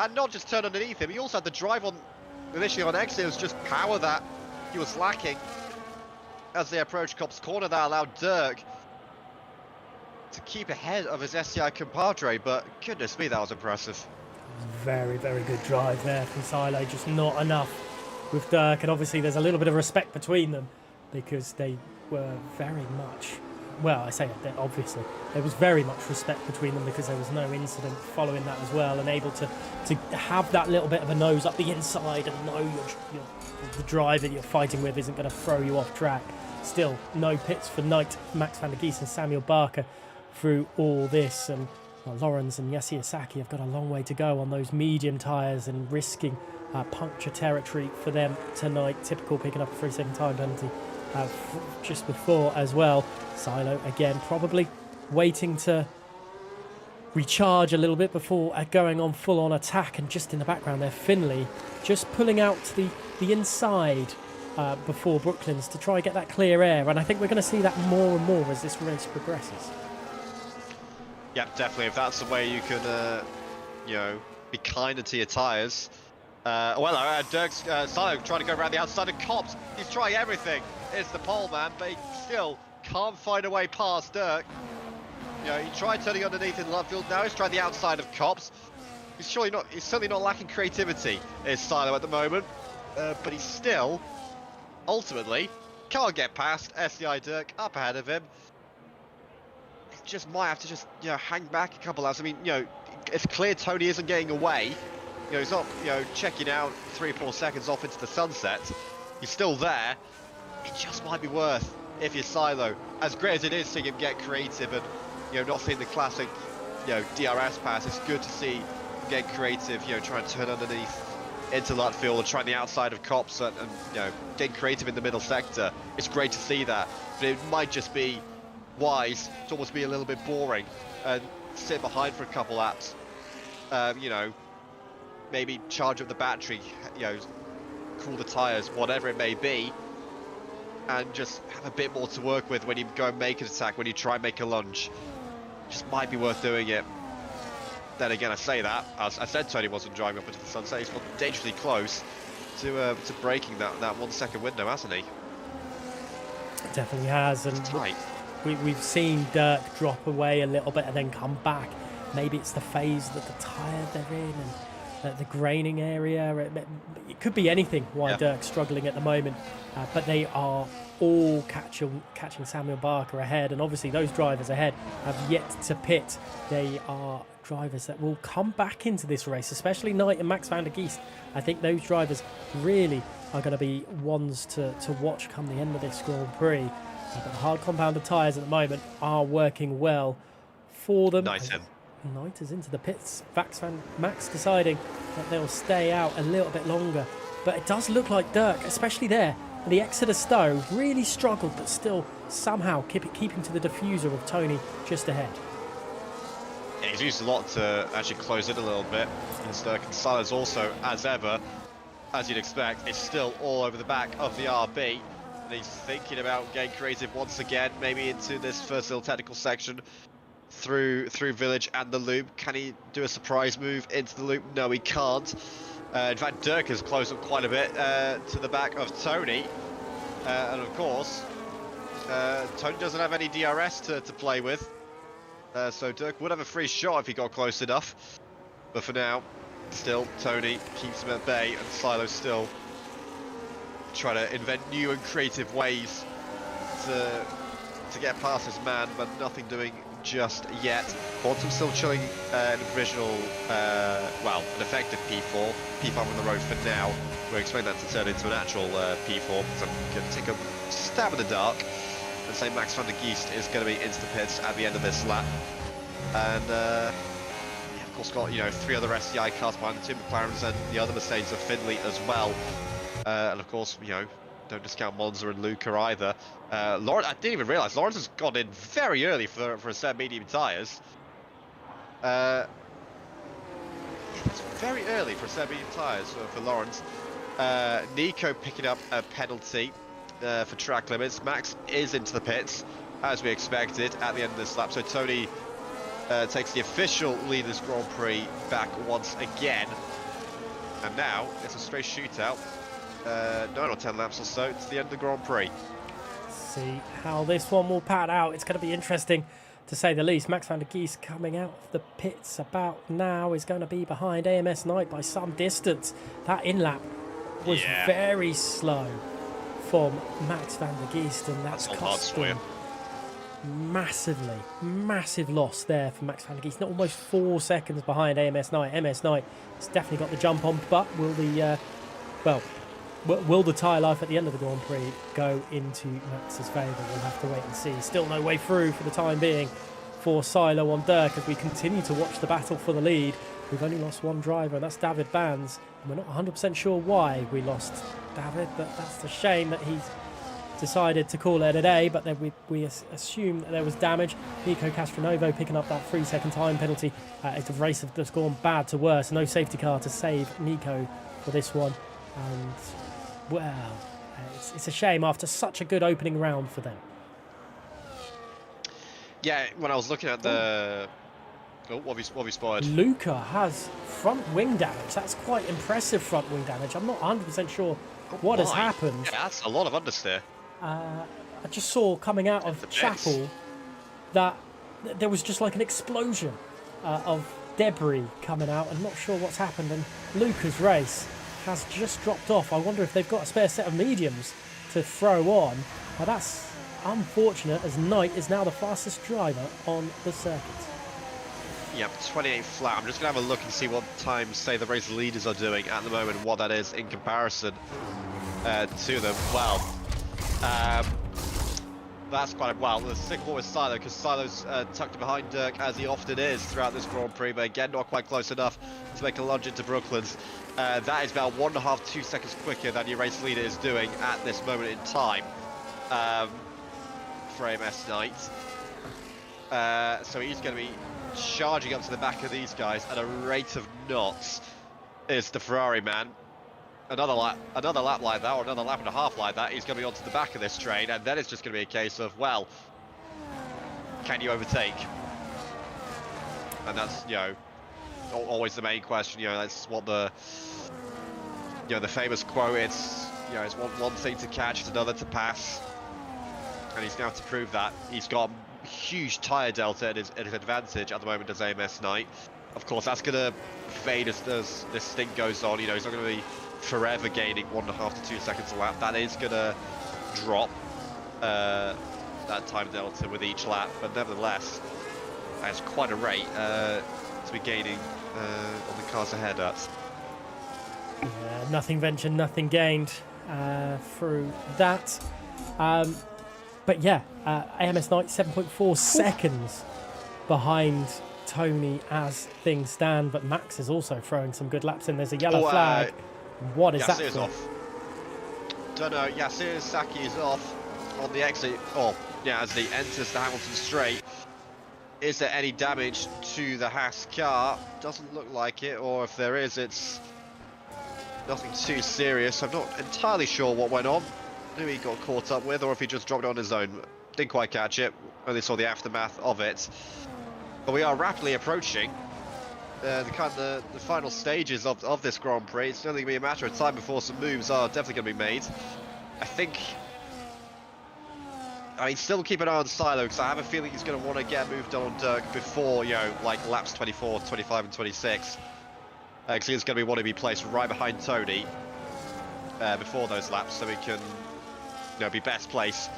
and not just turn underneath him, he also had the drive on, initially on exit. It was just power that he was lacking as they approached Cop's corner. That allowed Dirk to keep ahead of his SCI compadre, but goodness me, that was impressive. Very, very good drive there from Silo, just not enough with Dirk, and obviously there's a little bit of respect between them because they were very much, well, I say that obviously there was very much respect between them because there was no incident following that as well, and able to have that little bit of a nose up the inside and know the driver you're fighting with isn't going to throw you off track. Still, no pits for Knight, Max van der Gies and Samuel Barker through all this, and Lawrence and Yasuaki have got a long way to go on those medium tyres and risking puncture territory for them tonight. Typical picking up a 3-second time penalty just before as well. Silo again probably waiting to recharge a little bit before going on full on attack, and just in the background there Finley just pulling out to the inside before Brooklands to try and get that clear air, and I think we're going to see that more and more as this race progresses. Yeah, definitely. If that's the way you can, be kinder to your tyres. Dirk's Silo trying to go around the outside of Cops. He's trying everything. It's the pole man, but he still can't find a way past Dirk. He tried turning underneath in Lutfield. Now he's tried the outside of Cops. He's certainly not lacking creativity, is Silo at the moment. But he's still, ultimately, can't get past SCI Dirk up ahead of him. Just might have to hang back a couple hours. I mean, it's clear Tony isn't getting away. He's not, checking out 3 or 4 seconds off into the sunset. He's still there. It just might be worth, if you're Silo, as great as it is seeing him get creative and, not seeing the classic DRS pass. It's good to see get creative, try and turn underneath into Lutfield and trying the outside of cops and getting creative in the middle sector. It's great to see that, but it might just be wise to almost be a little bit boring and sit behind for a couple laps. Maybe charge up the battery, cool the tires, whatever it may be, and just have a bit more to work with when you go and make an attack, when you try and make a lunge. Just might be worth doing it. Then again, I say that, as I said, Tony wasn't driving up into the sunset. He's got dangerously close to breaking that 1 second window, hasn't he? Definitely has, and tight. We've seen Dirk drop away a little bit and then come back. Maybe it's the phase that the tyre they're in and the graining area. It could be anything why Dirk's struggling at the moment, but they are all catching Samuel Barker ahead, and obviously those drivers ahead have yet to pit. They are drivers that will come back into this race, especially Knight and Max van der Geest. I think those drivers really are going to be ones to watch come the end of this Grand Prix. But the hard compounded tyres at the moment are working well for them. Knight is into the pits. Max deciding that they'll stay out a little bit longer. But it does look like Dirk, especially there, the Exeter Stowe, really struggled, but still somehow keeping to the diffuser of Tony just ahead. Yeah, he's used a lot to actually close it a little bit. And Dirk and Silas also, as ever, as you'd expect, is still all over the back of the RB. And he's thinking about getting creative once again, maybe into this first little technical section through Village and the loop. Can he do a surprise move into the loop? No, he can't. In fact, Dirk has closed up quite a bit to the back of Tony. And of course, Tony doesn't have any DRS to play with. So Dirk would have a free shot if he got close enough. But for now, still, Tony keeps him at bay, and Silo still trying to invent new and creative ways to get past his man, but nothing doing just yet. Quantum still chilling in a provisional, an effective P4. P5 on the road for now. We're expecting that to turn into an actual P4, so I'm going to take a stab in the dark and say Max van der Geest is going to be into the pits at the end of this lap. And of course got 3 other SCI cars behind the 2 McLarens and the other Mercedes of Findlay as well. And of course, don't discount Monza and Luca either. Lawrence, I didn't even realise Lawrence has gone in very early for a set of medium tyres. It's very early for a set of medium tyres for Lawrence. Nico picking up a penalty for track limits. Max is into the pits, as we expected, at the end of this lap. So Tony takes the official Leaders Grand Prix back once again. And now it's a straight shootout. 9 or 10 laps or so to the end of the Grand Prix. See how this one will pan out. It's going to be interesting, to say the least. Max van der Geest coming out of the pits about now is going to be behind AMS Knight by some distance. That in-lap was very slow from Max van der Geest, and that's cost him massive loss there for Max van der Geest. Not almost 4 seconds behind AMS Knight. AMS Knight has definitely got the jump on, but will the will the tyre life at the end of the Grand Prix go into Max's favour? We'll have to wait and see. Still no way through for the time being for Silo on Dirk as we continue to watch the battle for the lead. We've only lost one driver, and that's David Bands. And we're not 100% sure why we lost David, but that's a shame that he's decided to call it a day. But then we assume that there was damage. Nico Castronovo picking up that 3-second time penalty. It's a race that's gone bad to worse. No safety car to save Nico for this one. And well, it's a shame after such a good opening round for them. Yeah, when I was looking at the... what have we spotted? Luca has front wing damage. That's quite impressive front wing damage. I'm not 100% sure what has happened. Yeah, that's a lot of understeer. I just saw coming out of Chapel that there was just like an explosion of debris coming out. I'm not sure what's happened. And Luca's race has just dropped off. I wonder if they've got a spare set of mediums to throw on. Now that's unfortunate, as Knight is now the fastest driver on the circuit. Yep, 28 flat. I'm just going to have a look and see what times, say, the race leaders are doing at the moment, and what that is in comparison to them. Well, That's quite well. The sick ball with Silo, because Silo's tucked behind Dirk, as he often is throughout this Grand Prix, but again, not quite close enough to make a lunge into Brooklands. That is about 1.5 to 2 seconds quicker than your race leader is doing at this moment in time for AMS Knight. So he's going to be charging up to the back of these guys at a rate of knots. Is the Ferrari man. Another lap like that, or another lap and a half like that, he's going to be onto the back of this train, and then it's just going to be a case of, well, can you overtake? And that's, you know, always the main question. You know, that's what the famous quote. It's, you know, it's one thing to catch, it's another to pass, and he's going to have to prove that. He's got a huge tyre delta at his advantage at the moment as AMS Knight. Of course, that's going to fade as this thing goes on. You know, he's not going to be forever gaining 1.5 to 2 seconds a lap. That is going to drop that time delta with each lap, but nevertheless, that's quite a rate to be gaining on the cars ahead at. Yeah, nothing ventured, nothing gained through that. But yeah, AMS Knight 7.4 seconds behind Tony as things stand, but Max is also throwing some good laps in. There's a yellow flag. What is that Yasir's for? off. Don't know. Yasir Saki is off on the exit. Oh, yeah, as he enters the Hamilton straight. Is there any damage to the Haas car? Doesn't look like it, or if there is, it's nothing too serious. I'm not entirely sure what went on, who he got caught up with, or if he just dropped it on his own. Didn't quite catch it. Only saw the aftermath of it. But we are rapidly approaching the final stages of this Grand Prix. It's only going to be a matter of time before some moves are definitely going to be made. I mean, still keep an eye on Silo, because I have a feeling he's going to want to get a move done on Dirk before, you know, like laps 24, 25 and 26. Because he's going to want to be placed right behind Tony before those laps, so he can, you know, be best placed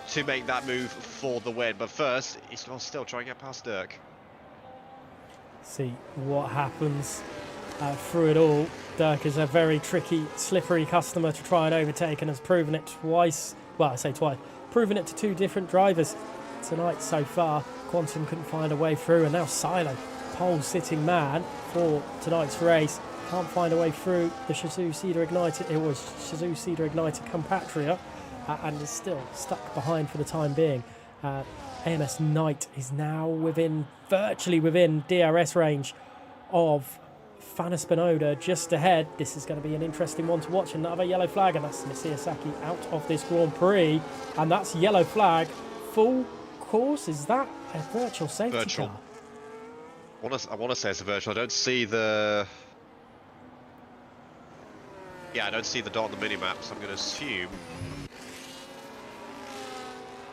to make that move for the win. But first, he's going to still try and get past Dirk. See what happens through it all. Dirk is a very tricky, slippery customer to try and overtake, and has proven it twice. Well, I say twice. Proven it to two different drivers tonight so far. Quantum couldn't find a way through, and now Silo, pole-sitting man for tonight's race, can't find a way through the Shazoo Cedar Ignited. It was Shazoo Cedar Ignited Compatria, and is still stuck behind for the time being. AMS Knight is now virtually within DRS range of Fana Spinoda just ahead. This is going to be an interesting one to watch. Another yellow flag, and that's Masiasaki out of this Grand Prix. And that's yellow flag. Full course. Is that a virtual safety car? I want to say it's a virtual. I don't see the... Yeah, I don't see the dot on the mini-map, so I'm going to assume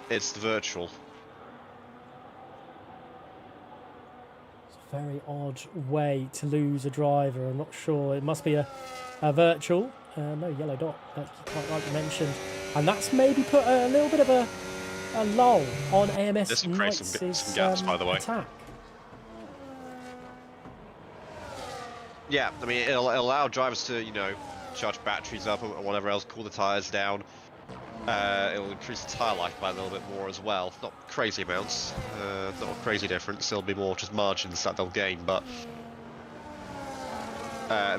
it's the virtual. Very odd way to lose a driver. I'm not sure. It must be a virtual. No yellow dot, like you quite rightly mentioned. And that's maybe put a little bit of a lull on AMS This can create some gaps, by the way. Attack. Yeah, I mean, it'll allow drivers to, you know, charge batteries up or whatever else, cool the tyres down. It'll increase the tyre life by a little bit more as well. Not crazy amounts, not a crazy difference. It'll be more just margins that they'll gain. But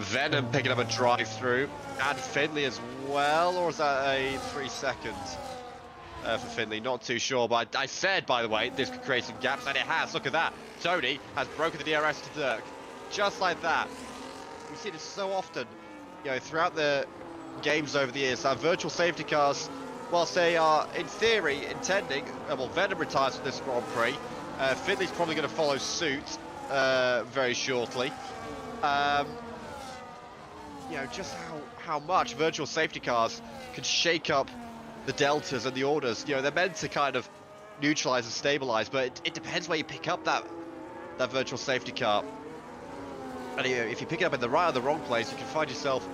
Venom picking up a drive-through, and Finley as well, or is that a 3 second for Finley? Not too sure. But I said, by the way, this could create some gaps, and it has. Look at that. Tony has broken the DRS to Dirk, just like that. We see this so often, you know, throughout the games over the years. That virtual safety cars, whilst they are, in theory, intending... well, Venom retires from this Grand Prix. Finley's probably going to follow suit very shortly. You know, just how much virtual safety cars can shake up the deltas and the orders. You know, they're meant to kind of neutralise and stabilise, but it depends where you pick up that virtual safety car. And if you pick it up in the right or the wrong place, you can find yourself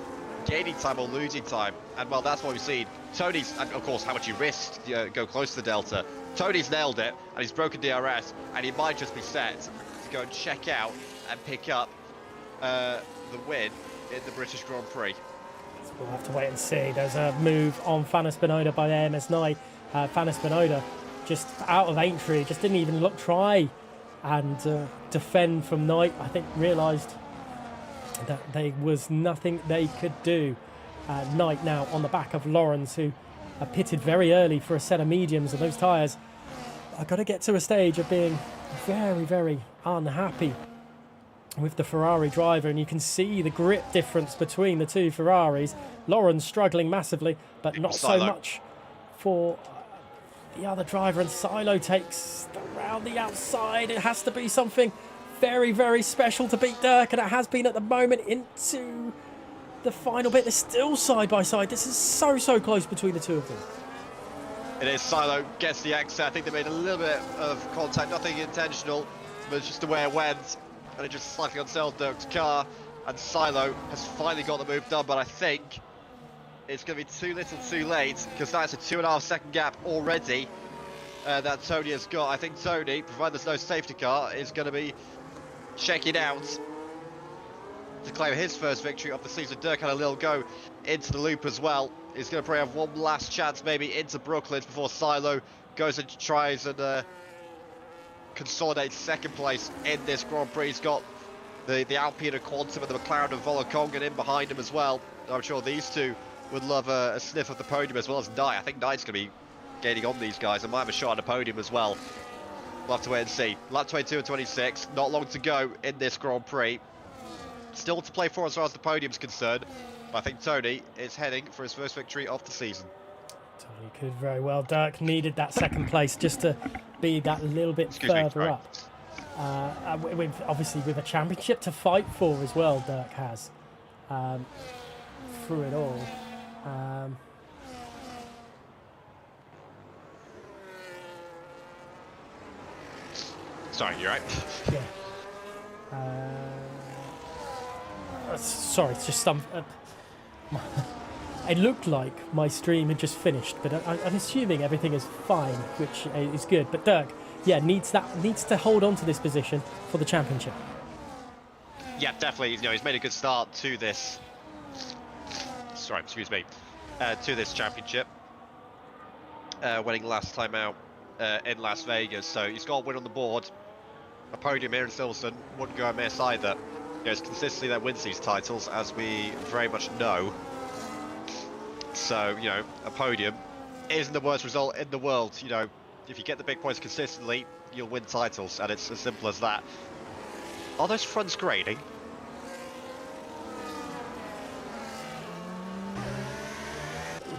gaining time or losing time. And well, that's what we've seen. Tony's, and of course, how much you risked, go close to the delta. Tony's nailed it, and he's broken DRS, and he might just be set to go and check out and pick up the win in the British Grand Prix. So we'll have to wait and see. There's a move on Fana Spinoda by AMS Knight. Fana Spinoda just out of entry, just didn't even try and defend from Knight. I think realised that there was nothing they could do. Knight now on the back of Lawrence, who are pitted very early for a set of mediums, and those tyres are going to get to a stage of being very, very unhappy with the Ferrari driver, and you can see the grip difference between the two Ferraris. Lawrence struggling massively, but not so much for the other driver, and Silo takes around the outside. It has to be something very, very special to beat Dirk, and it has been at the moment into the final bit. They're still side by side. This is so, so close between the two of them. It is. Silo gets the exit. I think they made a little bit of contact, nothing intentional, but it's just the way it went, and it just slightly unsettled Dirk's car, and Silo has finally got the move done, but I think it's going to be too little too late, because that's a 2.5 second gap already that Tony has got. I think Tony, provided there's no safety car, is going to be checking out to claim his first victory of the season. Dirk had a little go into the loop as well. He's going to probably have one last chance maybe into Brooklyn before Silo goes and tries and consolidate second place in this Grand Prix. He's got the Alpine and Quantum and the McLaren and Volakongen in behind him as well. I'm sure these two would love a sniff of the podium, as well as Knight. I think Knight's going to be gaining on these guys and might have a shot at the podium as well. We'll have to wait and see. Lap 22 and 26, not long to go in this Grand Prix. Still to play for as far as the podium's concerned. But I think Tony is heading for his first victory of the season. Tony could very well. Dirk needed that second place just to be that little bit further up. Obviously with a championship to fight for as well, Dirk has through it all. Sorry, you're right. Yeah. Sorry, it's just some. It looked like my stream had just finished, but I'm assuming everything is fine, which is good. But Dirk, yeah, needs to hold on to this position for the championship. Yeah, definitely. You know, he's made a good start to this. Sorry, excuse me. To this championship, winning last time out in Las Vegas. So he's got a win on the board. A podium here in Silverstone wouldn't go amiss either. You know, it's consistently that wins these titles, as we very much know. So, you know, a podium isn't the worst result in the world. You know, if you get the big points consistently, you'll win titles, and it's as simple as that. Are those fronts grading?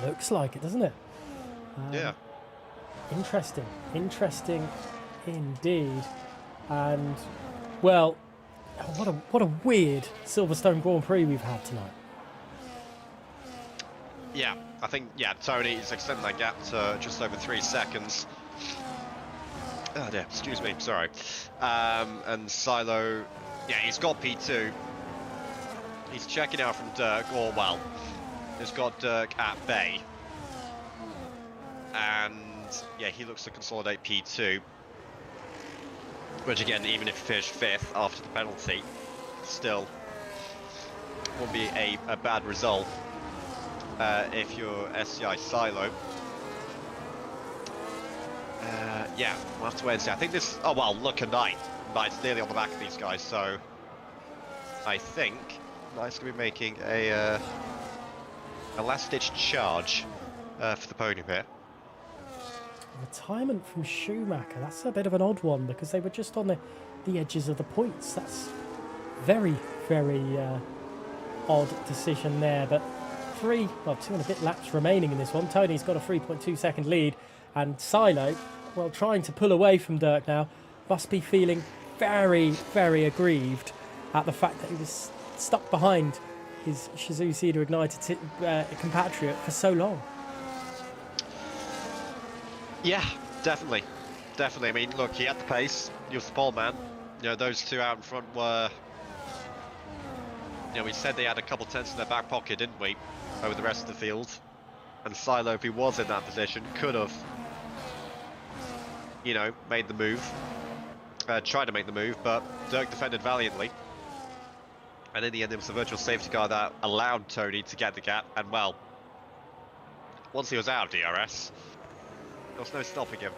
Looks like it, doesn't it? Yeah. Interesting indeed. And well, what a weird Silverstone Grand Prix we've had tonight. Yeah, I think, yeah, Tony is extending that gap to just over 3 seconds. Oh dear, excuse me, sorry. And Silo, yeah, he's got P2. He's checking out from Dirk, or well, he's got Dirk at bay. And yeah, he looks to consolidate P2. Which again, even if he finished 5th after the penalty, still would be a bad result if you're SCI Silo. Yeah, we'll have to wait and see. I think this... Oh, well, look at Knight. Knight's nearly on the back of these guys, so... I think Knight's going to be making a last-ditch charge for the podium here. Retirement from Schumacher, that's a bit of an odd one, because they were just on the edges of the points. That's very, very odd decision there. But 2 and a bit laps remaining in this one. Tony's got a 3.2 second lead, and Silo, well, trying to pull away from Dirk now, must be feeling very, very aggrieved at the fact that he was stuck behind his Suzuki Ignited compatriot for so long. Yeah, definitely. I mean, look, he had the pace. He was the pole man. You know, those two out in front were... You know, we said they had a couple tenths in their back pocket, didn't we? Over the rest of the field. And Silo, if he was in that position, could have, you know, made the move. Tried to make the move, but Dirk defended valiantly. And in the end, it was the virtual safety car that allowed Tony to get the gap. And, well, once he was out of DRS, there was no stopping him.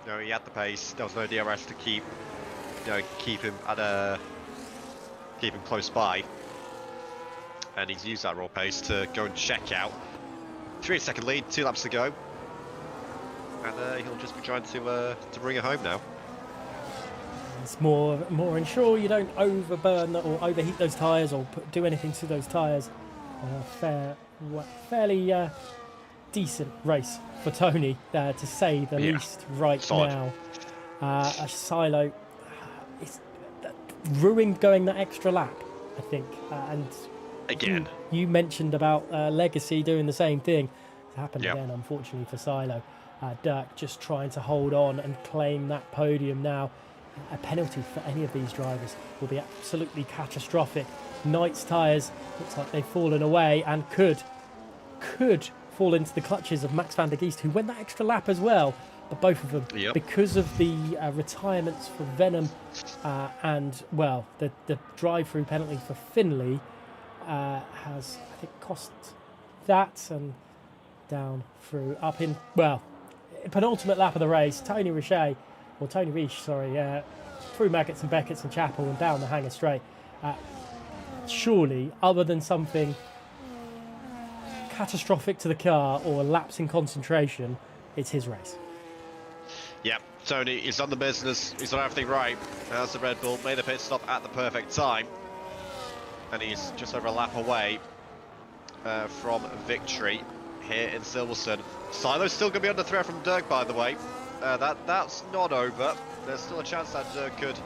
You know, he had the pace. There was no DRS to keep, keep him close by, and he's used that raw pace to go and check out. 3-second lead, 2 laps to go, and he'll just be trying to bring it home now. It's more ensure you don't overburn or overheat those tyres or do anything to those tyres. Fairly decent race for Tony, to say the least, right Solid. now. Silo is ruined going that extra lap, I think. And Again. you mentioned about Legacy doing the same thing. It's happened Yep. again, unfortunately, for Silo. Dirk just trying to hold on and claim that podium now. A penalty for any of these drivers will be absolutely catastrophic. Knight's tyres looks like they've fallen away and could fall into the clutches of Max van der Geest, who went that extra lap as well. But both of them, because of the retirements for Venom and, well, the drive-through penalty for Finley has, I think, cost that, and down through up in, well, penultimate lap of the race, Tony Riche, through Maggots and Beckett's and Chapel and down the Hanger Straight. Surely, other than something catastrophic to the car or a lapse in concentration, it's his race. Yep, Tony, he's done the business, he's done everything right. As the Red Bull made the pit stop at the perfect time, and he's just over a lap away from victory here in Silverstone. Silo's still going to be under threat from Dirk, by the way. That's not over. There's still a chance that Dirk could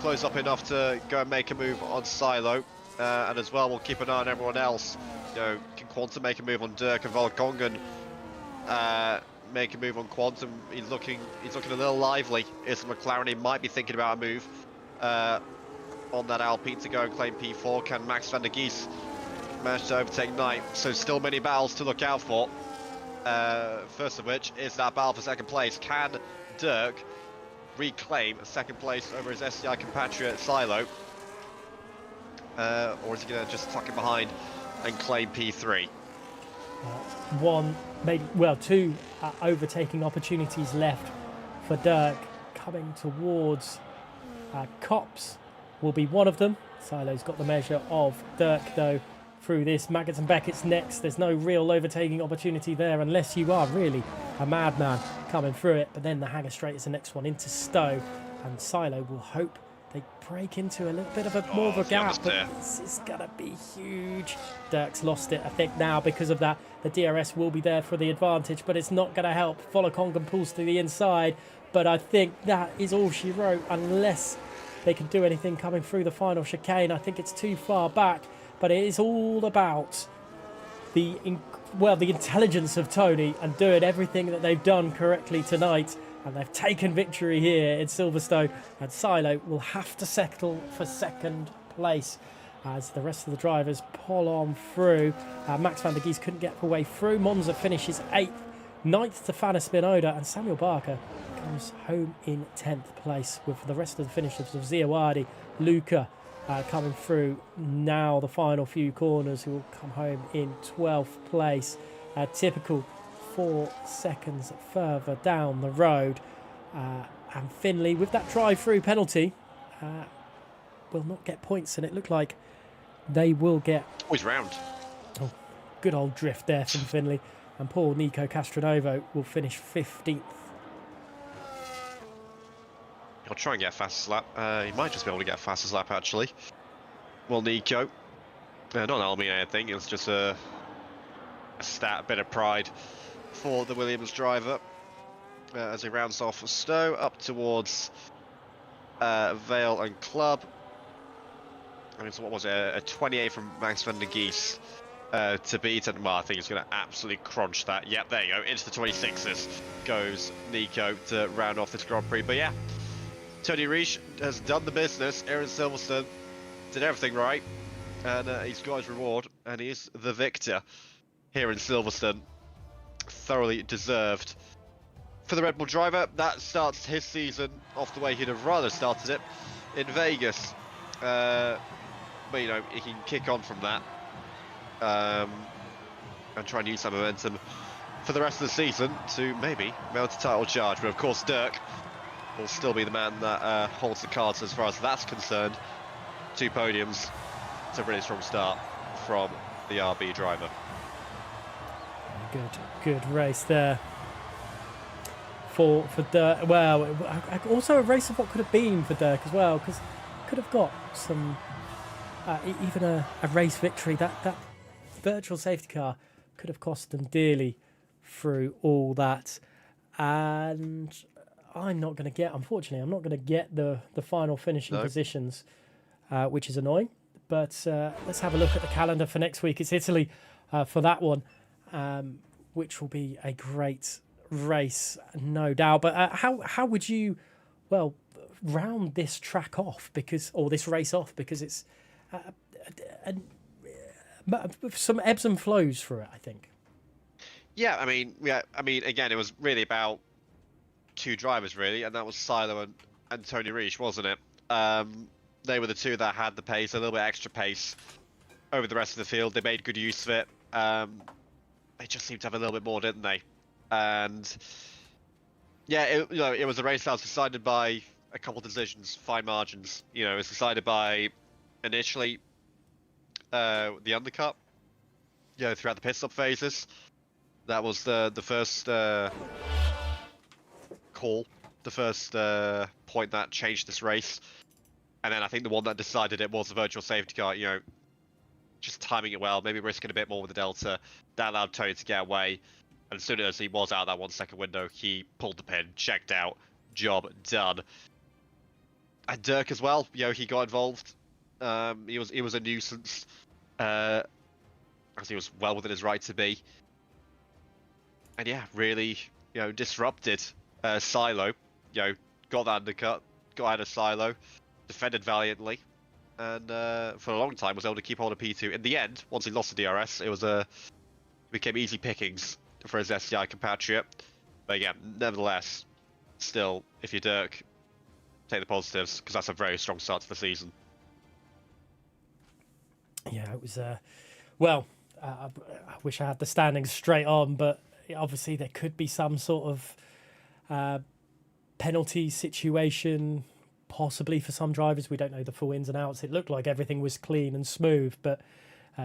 close up enough to go and make a move on Silo, and as well we'll keep an eye on everyone else. Can Quantum make a move on Dirk, and Volkongen make a move on Quantum? He's looking a little lively. Is McLaren, he might be thinking about a move on that Alpine to go and claim P4. Can Max van der Geest manage to overtake Knight? So still many battles to look out for. First of which is that battle for second place. Can Dirk reclaim second place over his SCI compatriot Silo? Or is he going to just tuck it behind and claim P3? Two overtaking opportunities left for Dirk. Coming towards Cops will be one of them. Silo's got the measure of Dirk, though, through this. Maggots and Beckett's next. There's no real overtaking opportunity there unless you are really a madman coming through it. But then the Hanger Straight is the next one into Stowe, and Silo will hope they break into a little bit of more of a gap, but this is going to be huge. Dirk's lost it, I think, now because of that. The DRS will be there for the advantage, but it's not going to help. Volkongen pulls to the inside, but I think that is all she wrote, unless they can do anything coming through the final chicane. I think it's too far back, but it is all about the intelligence of Tony and doing everything that they've done correctly tonight. And they've taken victory here in Silverstone, and Silo will have to settle for second place as the rest of the drivers pull on through. Max van der Geest couldn't get her way through. Monza finishes 8th, 9th to Fanna Spinoda, and Samuel Barker comes home in 10th place, with the rest of the finishers of Ziawadi, Luca coming through now the final few corners, who will come home in 12th place. Typical 4 seconds further down the road, and Finley, with that drive-through penalty, will not get points, and it looked like they will get... Always round. Oh, good old drift there from Finley, and poor Nico Castronovo will finish 15th. He'll try and get a fastest lap. He might just be able to get a fastest lap, actually. Well, Nico, not an Almier thing, it's just a bit of pride for the Williams driver as he rounds off Stowe up towards Vale and Club. I mean, so what was it? A 28 from Max van der Geest to beat, and well, I think he's going to absolutely crunch that. Yep, there you go. Into the 26s goes Nico to round off this Grand Prix. But yeah, Tony Riche has done the business. Aaron Silverstone did everything right, and he's got his reward, and he is the victor here in Silverstone. Thoroughly deserved for the Red Bull driver. That starts his season off the way he'd have rather started it, in Vegas. But you know, he can kick on from that and try and use that momentum for the rest of the season to maybe mount a title charge. But of course, Dirk will still be the man that holds the cards as far as that's concerned. 2 podiums. It's a really strong start from the RB driver. Good race there for Dirk. Well, also a race of what could have been for Dirk as well, because could have got some even a race victory. That virtual safety car could have cost them dearly through all that. And I'm not going to get the final finishing positions, which is annoying. But let's have a look at the calendar for next week. It's Italy for that one, which will be a great race, no doubt. But how would you, round this track off or this race off, because it's some ebbs and flows through it, I think. Yeah, I mean, again, it was really about 2 drivers, really, and that was Silo and Tony Reich, wasn't it? They were the 2 that had the pace, a little bit extra pace over the rest of the field. They made good use of it. They just seemed to have a little bit more, didn't they? And yeah, it was a race that was decided by a couple of decisions, fine margins. It was decided by initially the undercut. Throughout the pit stop phases, that was the first call, the first point that changed this race. And then I think the one that decided it was the virtual safety car. Just timing it well, maybe risking a bit more with the Delta. That allowed Tony to get away. And as soon as he was out of that 1 second window, he pulled the pin, checked out, job done. And Dirk as well, he got involved. He was a nuisance, as he was well within his right to be. And yeah, really, disrupted Silo. Got that undercut, got out of Silo, defended valiantly, and for a long time was able to keep hold of P2. In the end, once he lost the DRS, it became easy pickings for his SCI compatriot. But again, nevertheless, still, if you're Dirk, take the positives, because that's a very strong start to the season. Yeah, it was. I wish I had the standings straight on, but obviously there could be some sort of penalty situation, possibly for some drivers. We don't know the full ins and outs. It looked like everything was clean and smooth, but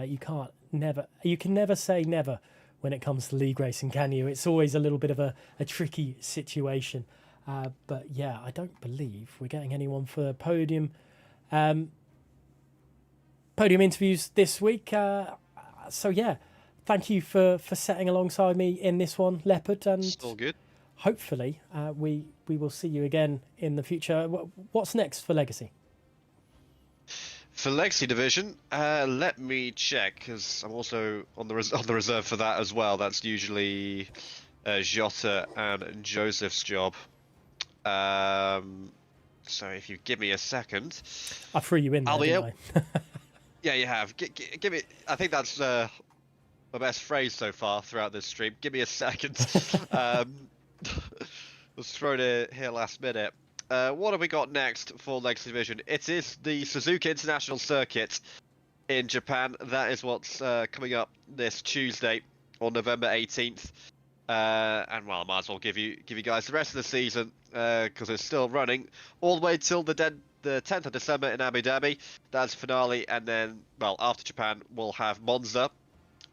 you can never say never when it comes to league racing, can you? It's always a little bit of a tricky situation. But yeah, I don't believe we're getting anyone for podium interviews this week. So yeah, thank you for setting alongside me in this one, Leopard. And it's all good. Hopefully, we will see you again in the future. What's next for Legacy? For Legacy Division, let me check, because I'm also on the reserve for that as well. That's usually Jota and Joseph's job. So if you give me a second, I threw you in there, didn't I? Yeah, you have. Give me. I think that's my best phrase so far throughout this stream. Give me a second. Was thrown here last minute. What have we got next for Legacy Division? It is the Suzuka International Circuit in Japan. That is what's coming up this Tuesday on November 18th. And well, I might as well give you guys the rest of the season, because it's still running all the way till the 10th of December in Abu Dhabi. That's finale, and then, well, after Japan we'll have Monza.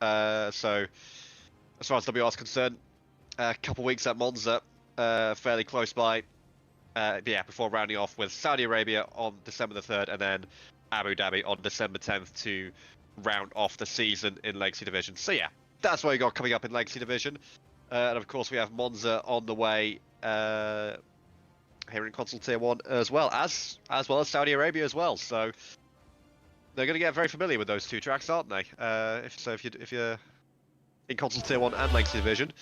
So as far as WR is concerned, a couple weeks at Monza, fairly close by. Yeah, before rounding off with Saudi Arabia on December the 3rd, and then Abu Dhabi on December 10th to round off the season in Legacy Division. So yeah, that's what we got coming up in Legacy Division. And of course we have Monza on the way here in Console Tier 1 as well as Saudi Arabia as well. So they're going to get very familiar with those 2 tracks, aren't they? If you're in Console Tier 1 and Legacy Division,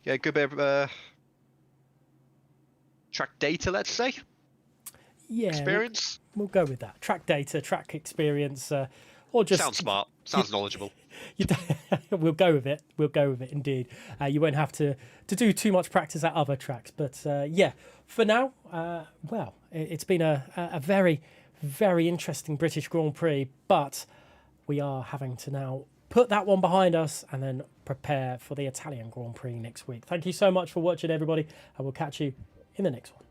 yeah, good bit of track data, let's say. Yeah, experience. We'll go with that. Track data, track experience, or just sounds smart, sounds knowledgeable. We'll go with it. We'll go with it indeed. You won't have to do too much practice at other tracks, but yeah. For now, well, it's been a very, very interesting British Grand Prix, but we are having to now put that one behind us and then prepare for the Italian Grand Prix next week. Thank you so much for watching, everybody, and we'll catch you in the next one.